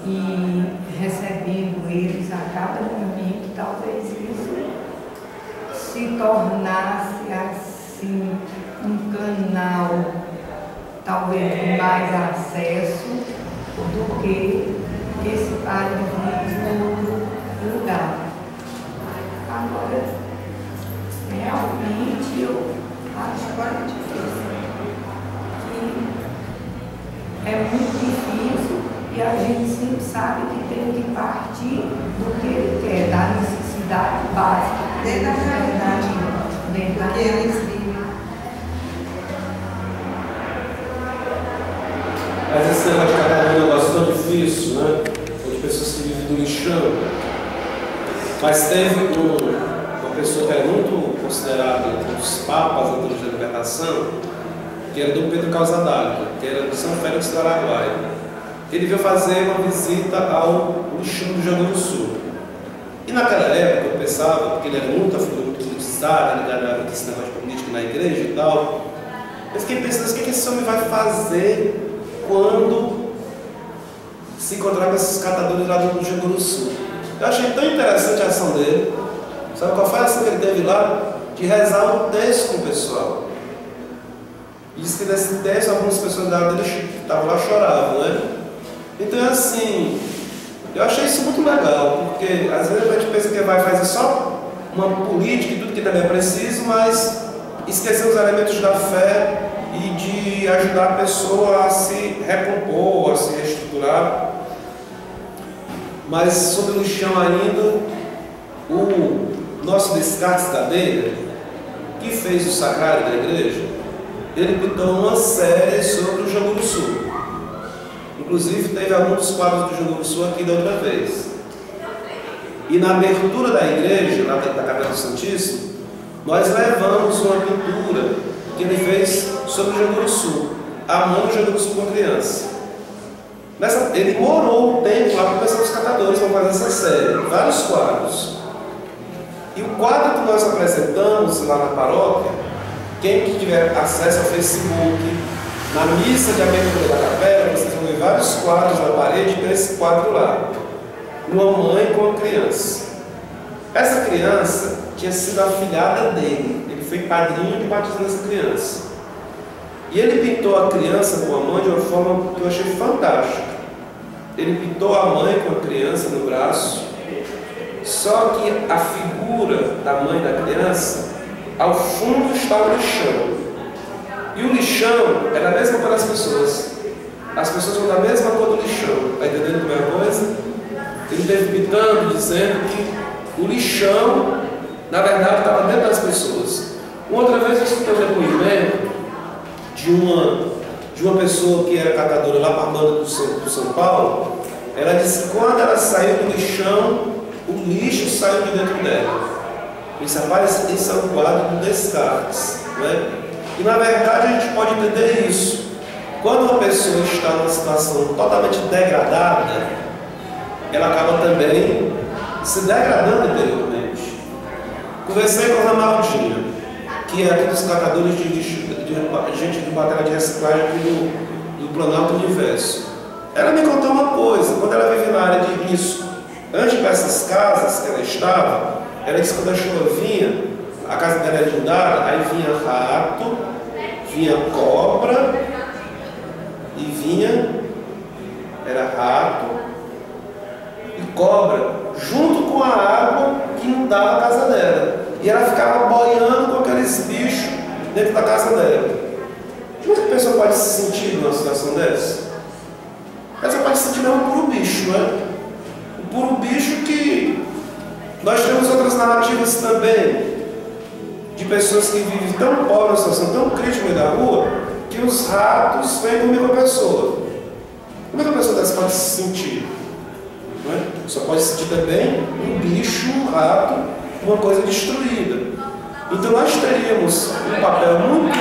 e recebendo eles a cada momento, talvez isso se tornasse assim um canal, talvez com mais acesso do que esse padre vive em outro lugar. Agora, realmente eu acho que é muito difícil e a gente sempre sabe que tem que partir do que ele quer, da necessidade básica, dentro da realidade, dentro da que eles vivem. Mas esse negócio de cada um é um negócio tão difícil, né? Tem pessoas que vivem do lixão. Mas teve uma pessoa que era muito considerada entre os papas da libertação, que era do Pedro Casadalho, que era de São Félix do Araguaia. Ele veio fazer uma visita ao lixão do Rio Grande do Sul. E naquela época eu pensava, porque ele era muito politizado, ligado a esse negócio de política na igreja e tal, eu fiquei pensando, o que esse homem vai fazer quando se encontrar com esses catadores lá do Rio Grande do Sul? Eu achei tão interessante a ação dele. Sabe qual foi a ação que ele teve lá? De rezar um texto com o pessoal. E disse que nesse texto algumas pessoas da área dele estavam lá choravam, né? Então assim, eu achei isso muito legal, porque às vezes a gente pensa que vai fazer só uma política e tudo que também é preciso, mas esquecer os elementos da fé e de ajudar a pessoa a se recompor, a se reestruturar. Mas sobre o lixão ainda, o nosso Descartes Cadeira, que fez o sacrário da igreja, ele pintou uma série sobre o Rio Grande do Sul. Inclusive teve alguns quadros do Rio Grande do Sul aqui da outra vez. E na abertura da igreja, lá da Capela do Santíssimo, nós levamos uma pintura que ele fez sobre o Rio Grande do Sul, a mão do Rio Grande do Sul com criança. Ele morou um tempo lá para pensar os catadores para fazer essa série, vários quadros. E o quadro que nós apresentamos lá na paróquia, quem tiver acesso ao Facebook, na missa de abertura da capela, vocês vão ver vários quadros na parede, tem esse quadro lá. Uma mãe com uma criança. Essa criança tinha sido afilhada dele, ele foi padrinho de batismo dessa criança. E ele pintou a criança com a mãe de uma forma que eu achei fantástica. Ele pintou a mãe com a criança no braço, só que a figura da mãe da criança, ao fundo está o lixão. E o lixão é da mesma cor das pessoas. As pessoas são da mesma cor do lixão. Está entendendo como é a coisa? Ele teve pintando, dizendo que o lixão, na verdade, estava dentro das pessoas. Uma outra vez eu escutei um depoimento de uma pessoa que era catadora lá para a banda do São Paulo. Ela disse que quando ela saiu do lixão, o lixo saiu de dentro dela. Isso é um quadro do Descartes, né? E na verdade a gente pode entender isso. Quando uma pessoa está numa situação totalmente degradada, ela acaba também se degradando interiormente. Conversei com a Ana Maldinha, que é aqui dos catadores de gente do batalha de reciclagem aqui do Planalto Universo. Ela me contou uma coisa, quando ela vive na área de risco, antes dessas casas que ela estava, ela disse que quando a chuva vinha, a casa dela era inundada, aí vinha rato, vinha cobra, e era rato e cobra, junto com a água que inundava a casa dela. E ela ficava boiando com aqueles bichos dentro da casa dela. Como é que a pessoa pode se sentir numa situação dessa? A pessoa pode se sentir um puro bicho, não é? Um puro bicho que nós temos outras narrativas também de pessoas que vivem tão pobres, numa situação tão crítica no meio da rua, que os ratos vêm comer com a pessoa. Como é que a pessoa dessa pode se sentir? Não é? Só pode se sentir também um bicho, um rato, uma coisa destruída. Então nós teríamos um papel muito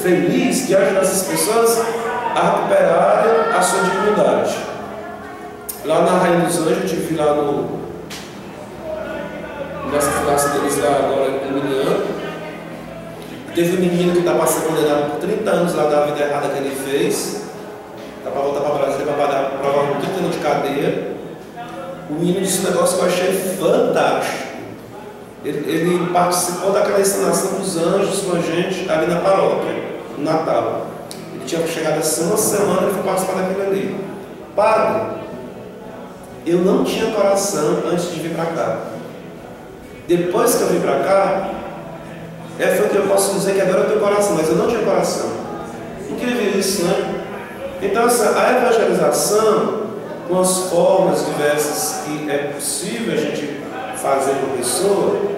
feliz de ajudar essas pessoas a recuperarem a sua dignidade. Lá na Rainha dos Anjos, eu estive lá nessa classe deles lá agora em Miliano. Teve um menino que está passando condenado por 30 anos lá da vida errada que ele fez. Está para voltar para o Brasil, para pagar provavelmente 30 anos de cadeia. O menino disse um negócio que eu achei fantástico. Ele participou daquela encenação dos anjos com a gente ali na paróquia, no Natal. Ele tinha chegado assim uma semana e foi participar daquilo ali. Padre, eu não tinha coração antes de vir para cá. Depois que eu vim para cá, foi que eu posso dizer que agora eu tenho coração, mas eu não tinha coração. Incrível isso, né? Então, a evangelização, com as formas diversas que é possível a gente fazer com a pessoa,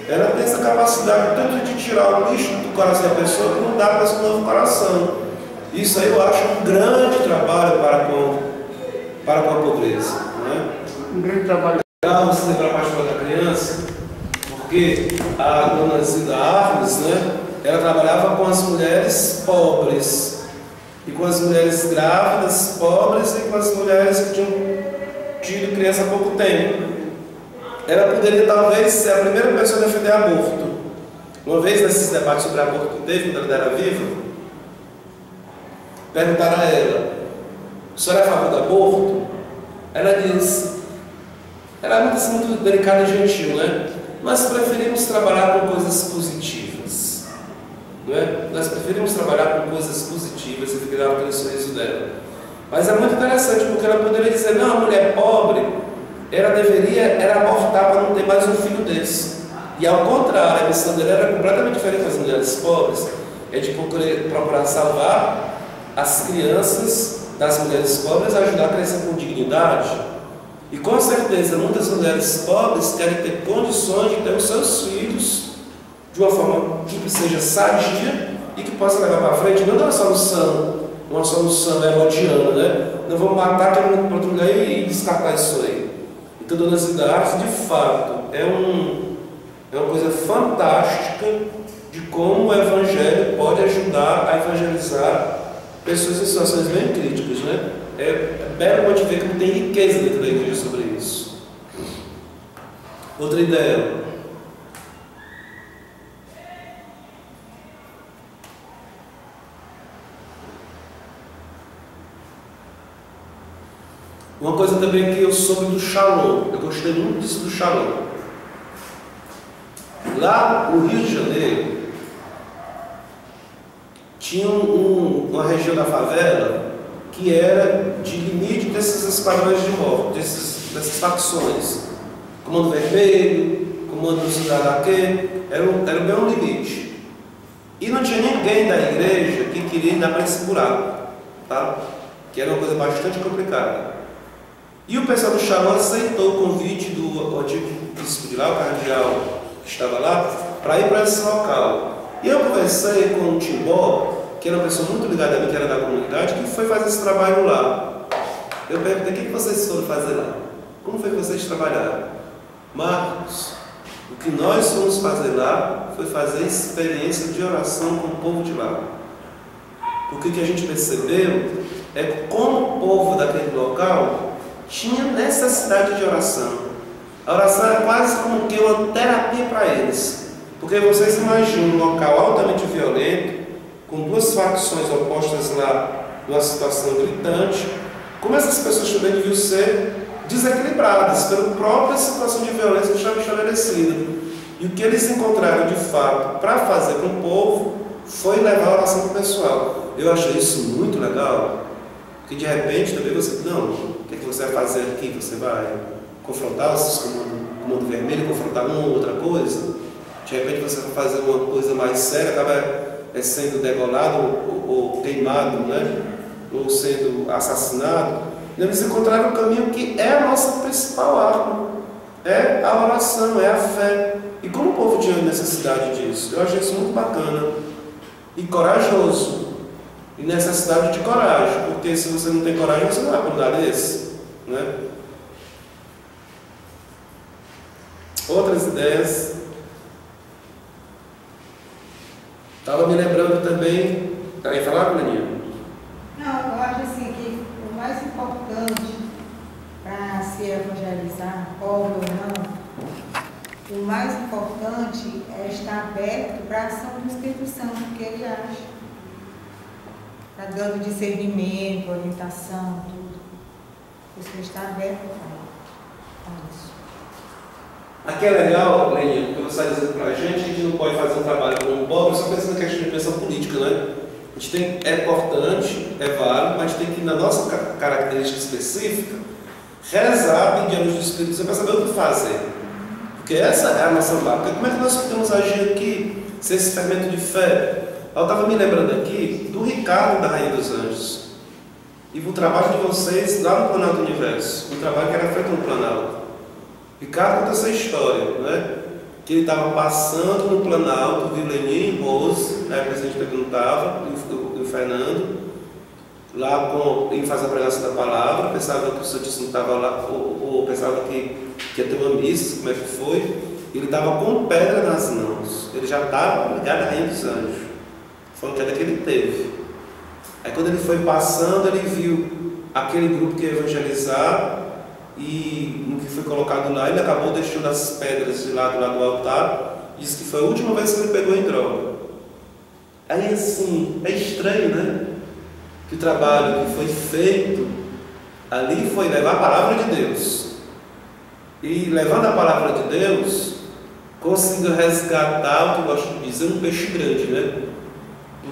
ela tem essa capacidade tanto de tirar o lixo do coração da pessoa que não dá para esse novo coração. Isso aí eu acho um grande trabalho para com a pobreza. Né? Um grande trabalho. Você lembrar a pastora da criança, porque a dona Zida Arnes, né, ela trabalhava com as mulheres pobres, e com as mulheres grávidas, pobres, e com as mulheres que tinham tido criança há pouco tempo. Ela poderia talvez ser a primeira pessoa a defender aborto. Uma vez nesses debates sobre aborto que teve quando ela era viva, perguntaram a ela: a senhora é a favor do aborto? Ela disse, ela é muito delicada e gentil, né? Nós preferimos trabalhar com coisas positivas, não é? Nós preferimos trabalhar com coisas positivas e virar aquele sorriso dela. Mas é muito interessante, porque ela poderia dizer: não, a mulher pobre, ela deveria abortar para não ter mais um filho desse. E ao contrário, a missão dela era completamente diferente das mulheres pobres, é de procurar salvar as crianças das mulheres pobres, ajudar a crescer com dignidade. E com certeza muitas mulheres pobres querem ter condições de ter os seus filhos de uma forma que seja sadia e que possa levar para frente, não uma solução herodiana, né? Não vamos matar todo mundo para outro lugar e descartar isso aí. Então, Dona Zida Arnes, de fato, é uma coisa fantástica de como o Evangelho pode ajudar a evangelizar pessoas em situações bem críticas, né? É belo a gente ver como tem riqueza dentro da igreja sobre isso. Outra ideia. Uma coisa também que eu soube do Shalom, eu gostei muito disso do Shalom. Lá no Rio de Janeiro, tinha uma região da favela que era de limite desses esquadrões de morte, dessas facções. Comando Vermelho, Comando do Cidade Aqui, era bem um limite. E não tinha ninguém da igreja que queria ir para esse buraco, tá? Que era uma coisa bastante complicada. E o pessoal do Xamã aceitou o convite do antigo bispo de lá, o cardeal que estava lá, para ir para esse local. E eu conversei com o Timbó, que era uma pessoa muito ligada a mim, que era da comunidade, que foi fazer esse trabalho lá. Eu perguntei: o que vocês foram fazer lá? Como foi que vocês trabalharam? Marcos, o que nós fomos fazer lá foi fazer experiência de oração com o povo de lá. Porque o que a gente percebeu é que, como o povo daquele local tinha necessidade de oração, a oração era quase como que uma terapia para eles. Porque vocês imaginam um local altamente violento, com duas facções opostas lá, numa situação gritante, como essas pessoas também deviam ser desequilibradas pela própria situação de violência que estava estabelecida. E o que eles encontraram de fato para fazer com o povo foi levar a oração para o pessoal. Eu achei isso muito legal, porque de repente também você, não, o que é que você vai fazer aqui? Você vai confrontar os Comando Vermelho, confrontar uma ou outra coisa? De repente você vai fazer uma coisa mais séria, acaba sendo degolado ou queimado, né? Ou sendo assassinado. Eles encontraram um caminho que é a nossa principal arma, é a oração, é a fé. E como o povo tinha necessidade disso, eu achei isso muito bacana e corajoso, e necessidade de coragem, porque se você não tem coragem, você não vai para um lugar desse, né? Outras ideias. Estava me lembrando também. Está aí falar, Bruninha? Não, eu acho assim que o mais importante para se evangelizar, pobre ou não, o mais importante é estar aberto para a ação do Espírito Santo, que ele acha. Está dando discernimento, orientação, tudo. Você está aberto para isso. Aqui é legal, Leninha, porque você está dizendo para a gente não pode fazer um trabalho com o pobre só pensando na questão de pensão política, né? A gente tem, é importante, é válido, mas tem que, na nossa característica específica, rezar, pedir a luz do Espírito Santo para saber o que fazer. Porque essa é a nossa marca. Como é que nós podemos agir aqui, sem esse fermento de fé? Eu estava me lembrando aqui do Ricardo da Rainha dos Anjos e do trabalho de vocês lá no Planalto Universo, um trabalho que era feito no Planalto. Ricardo conta essa história, né? Que ele estava passando no Planalto, viu Lenin e Rose, a presidente não estava, e o Fernando, lá em fazer a pregação da palavra, pensava que o Santíssimo estava lá, ou pensava que ia ter uma missa, como é que foi. Ele estava com pedra nas mãos, ele já estava ligado à Rainha dos Anjos. Foi uma queda que ele teve. Aí quando ele foi passando, ele viu aquele grupo que ia evangelizar, e no que foi colocado lá, ele acabou deixando as pedras de lá do altar. Disse que foi a última vez que ele pegou em droga. Aí assim, é estranho, né? Que o trabalho que foi feito ali foi levar a palavra de Deus. E levando a palavra de Deus, conseguiu resgatar, o que eu gosto de dizer, um peixe grande, né?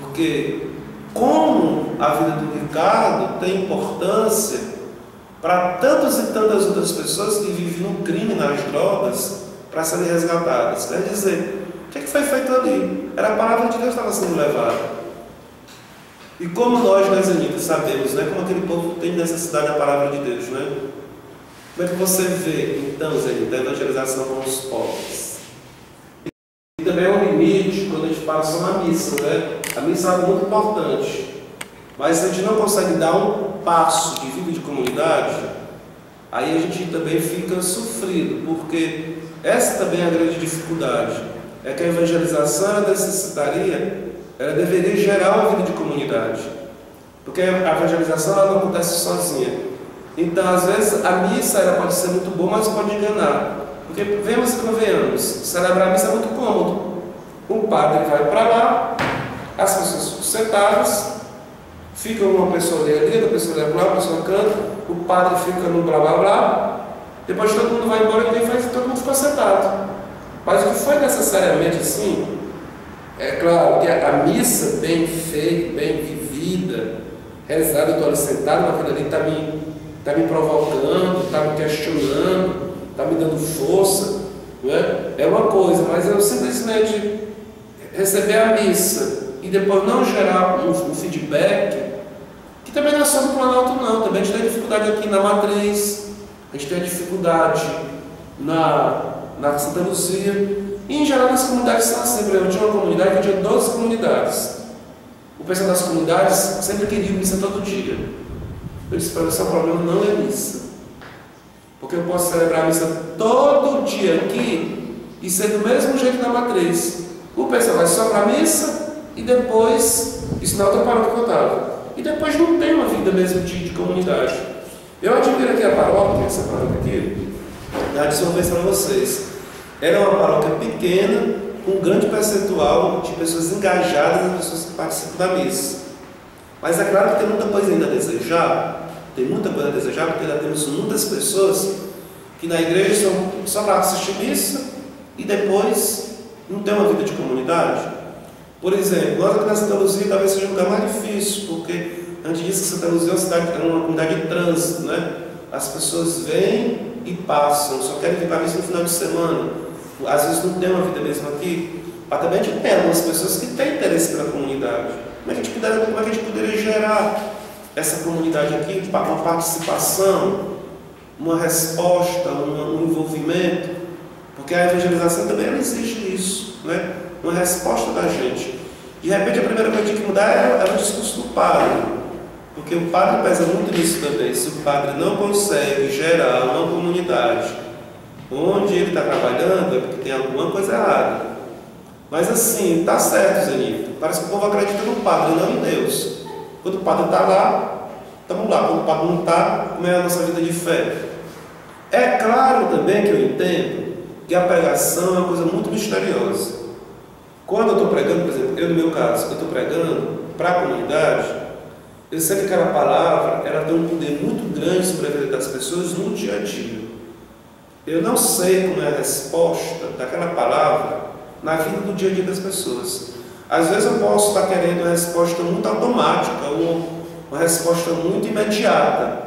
Porque como a vida do Ricardo tem importância para tantas e tantas outras pessoas que vivem no crime, nas drogas, para serem resgatadas. Quer dizer, o que foi feito ali? Era a palavra de Deus que estava sendo levada. E como nós, Anitta, sabemos, né, como aquele povo tem necessidade da palavra de Deus, né? Como é que você vê, então, Anitta, a evangelização com os pobres? E também é um limite quando a gente fala só na missa, né? A missa é algo muito importante. Mas se a gente não consegue dar um passo de vida de comunidade, aí a gente também fica sofrido, porque essa também é a grande dificuldade. É que a evangelização ela deveria gerar uma vida de comunidade. Porque a evangelização ela não acontece sozinha. Então, às vezes, a missa ela pode ser muito boa, mas pode enganar. Porque, vemos e convenhamos, celebrar a missa é muito cômodo. O padre vai para lá, as pessoas sentadas, fica uma pessoa ali, outra pessoa ali, uma pessoa canta, o padre fica no blá blá blá, depois todo mundo vai embora e ninguém faz, todo mundo ficou sentado. Mas o que foi necessariamente assim, É claro que a missa bem feita, bem vivida, rezada, eu estou ali sentado, aquilo ali está me provocando, está me questionando, está me dando força, não é? É uma coisa, mas eu simplesmente receber a missa e depois não gerar um feedback, que também não é só no Planalto não, também a gente tem dificuldade aqui na Matriz, a gente tem dificuldade na Santa Luzia, e em geral nas comunidades são assim. Por exemplo, eu tinha uma comunidade que tinha 12 comunidades. O pessoal das comunidades sempre queria missa todo dia. Eu disse para você, o problema não é missa. Porque eu posso celebrar a missa todo dia aqui e ser do mesmo jeito na Matriz. O pessoal vai só para a missa e depois, isso na outra paróquia que eu estava, e depois não tem uma vida mesmo de comunidade. Eu admiro aqui a paróquia, essa paróquia aqui, já disse uma vez para vocês, era uma paróquia pequena, com um grande percentual de pessoas engajadas e pessoas que participam da missa. Mas é claro que tem muita coisa ainda a desejar, porque ainda temos muitas pessoas que na igreja são só para assistir missa e depois não tem uma vida de comunidade. Por exemplo, nós aqui na Santa Luzia talvez seja um lugar mais difícil, porque a gente diz que Santa Luzia é uma comunidade de trânsito, né? As pessoas vêm e passam, só querem vir para a missa no final de semana. Às vezes não tem uma vida mesmo aqui. Mas também a gente tem algumas pessoas que têm interesse pela comunidade. Como é que a gente poderia gerar essa comunidade aqui, uma participação, uma resposta, um envolvimento? Porque a evangelização também ela exige isso, né? Uma resposta da gente. De repente a primeira coisa que tem que mudar é o discurso do padre, porque o padre pesa muito nisso também. Se o padre não consegue gerar uma comunidade onde ele está trabalhando, é porque tem alguma coisa errada. Mas assim, está certo, Zenito, parece que o povo acredita no padre, não em Deus. Quando o padre está lá, estamos lá. Quando o padre não está, como é a nossa vida de fé? É claro também que eu entendo que a pregação é uma coisa muito misteriosa. Quando eu estou pregando, por exemplo, eu no meu caso, eu estou pregando para a comunidade, eu sei que aquela palavra ela tem um poder muito grande sobre a vida das pessoas no dia a dia. Eu não sei como é a resposta daquela palavra na vida do dia a dia das pessoas. Às vezes eu posso estar querendo uma resposta muito automática, uma resposta muito imediata,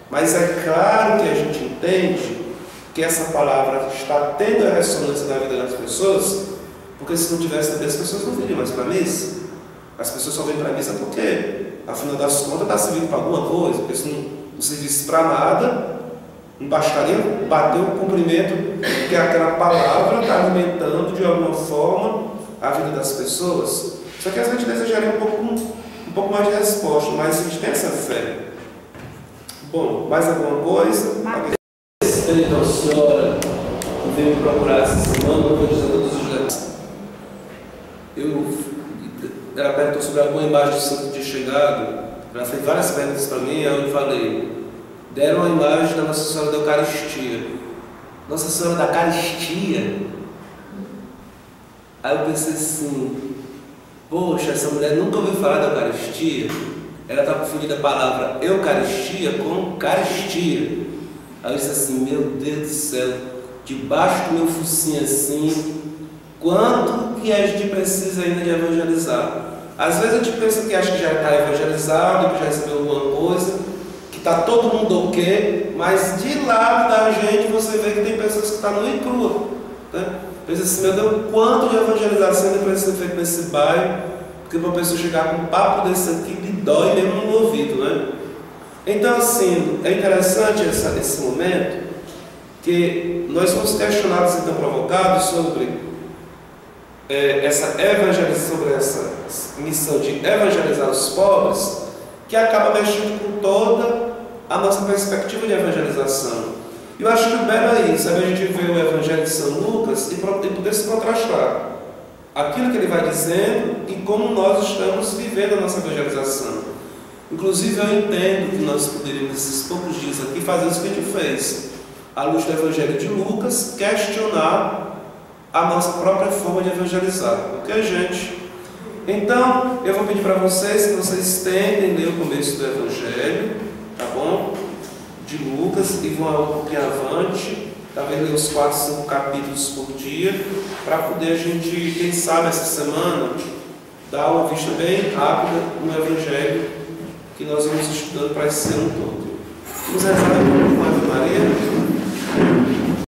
mas é claro que a gente entende que essa palavra está tendo a ressonância na vida das pessoas, porque se não tivesse também, as pessoas não viriam mais para a missa. As pessoas só vêm para a missa porque, afinal das contas, está servindo para alguma coisa, porque se não servisse para nada, não bastaria bater o cumprimento, porque aquela palavra está alimentando de alguma forma a vida das pessoas. Só que a gente desejaria um pouco mais de resposta, mas a gente tem essa fé. Bom, mais alguma coisa? Então, a senhora veio me procurar essa semana, eu vou dizer todos os dias. Ela perguntou sobre alguma imagem do santo que tinha chegado. Ela fez várias perguntas para mim, aí eu falei. Deram a imagem da Nossa Senhora da Eucaristia. Nossa Senhora da Eucaristia? Aí eu pensei assim, poxa, essa mulher nunca ouviu falar da Eucaristia? Ela está confundindo a palavra Eucaristia com caristia. Aí eu disse assim, meu Deus do céu, debaixo do meu focinho assim, quanto que a gente precisa ainda de evangelizar? Às vezes a gente pensa que acha que já está evangelizado, que já recebeu alguma coisa, que está todo mundo ok, mas de lado da gente você vê que tem pessoas que estão nua e crua, né? Pensa assim, meu Deus, quanto de evangelização ainda precisa ser feito nesse bairro, porque uma pessoa chegar com um papo desse aqui lhe dói mesmo no ouvido, né? Então assim, é interessante esse momento, que nós fomos questionados, então provocados sobre essa evangelização, sobre essa missão de evangelizar os pobres, que acaba mexendo com toda a nossa perspectiva de evangelização. E eu acho que o belo é isso, a gente vê o Evangelho de São Lucas e poder se contrastar aquilo que ele vai dizendo e como nós estamos vivendo a nossa evangelização. Inclusive eu entendo que nós poderíamos, nesses poucos dias aqui, fazer isso que a gente fez, à luz do Evangelho de Lucas, questionar a nossa própria forma de evangelizar. Porque a gente... Então, eu vou pedir para vocês que vocês tentem ler o começo do Evangelho, tá bom? De Lucas, e vão um pouquinho avante, talvez ler uns 4, 5 capítulos por dia, para poder a gente, quem sabe essa semana, dar uma vista bem rápida no Evangelho que nós vamos estudando para esse ano todo. Vamos rezar com a Ave Maria.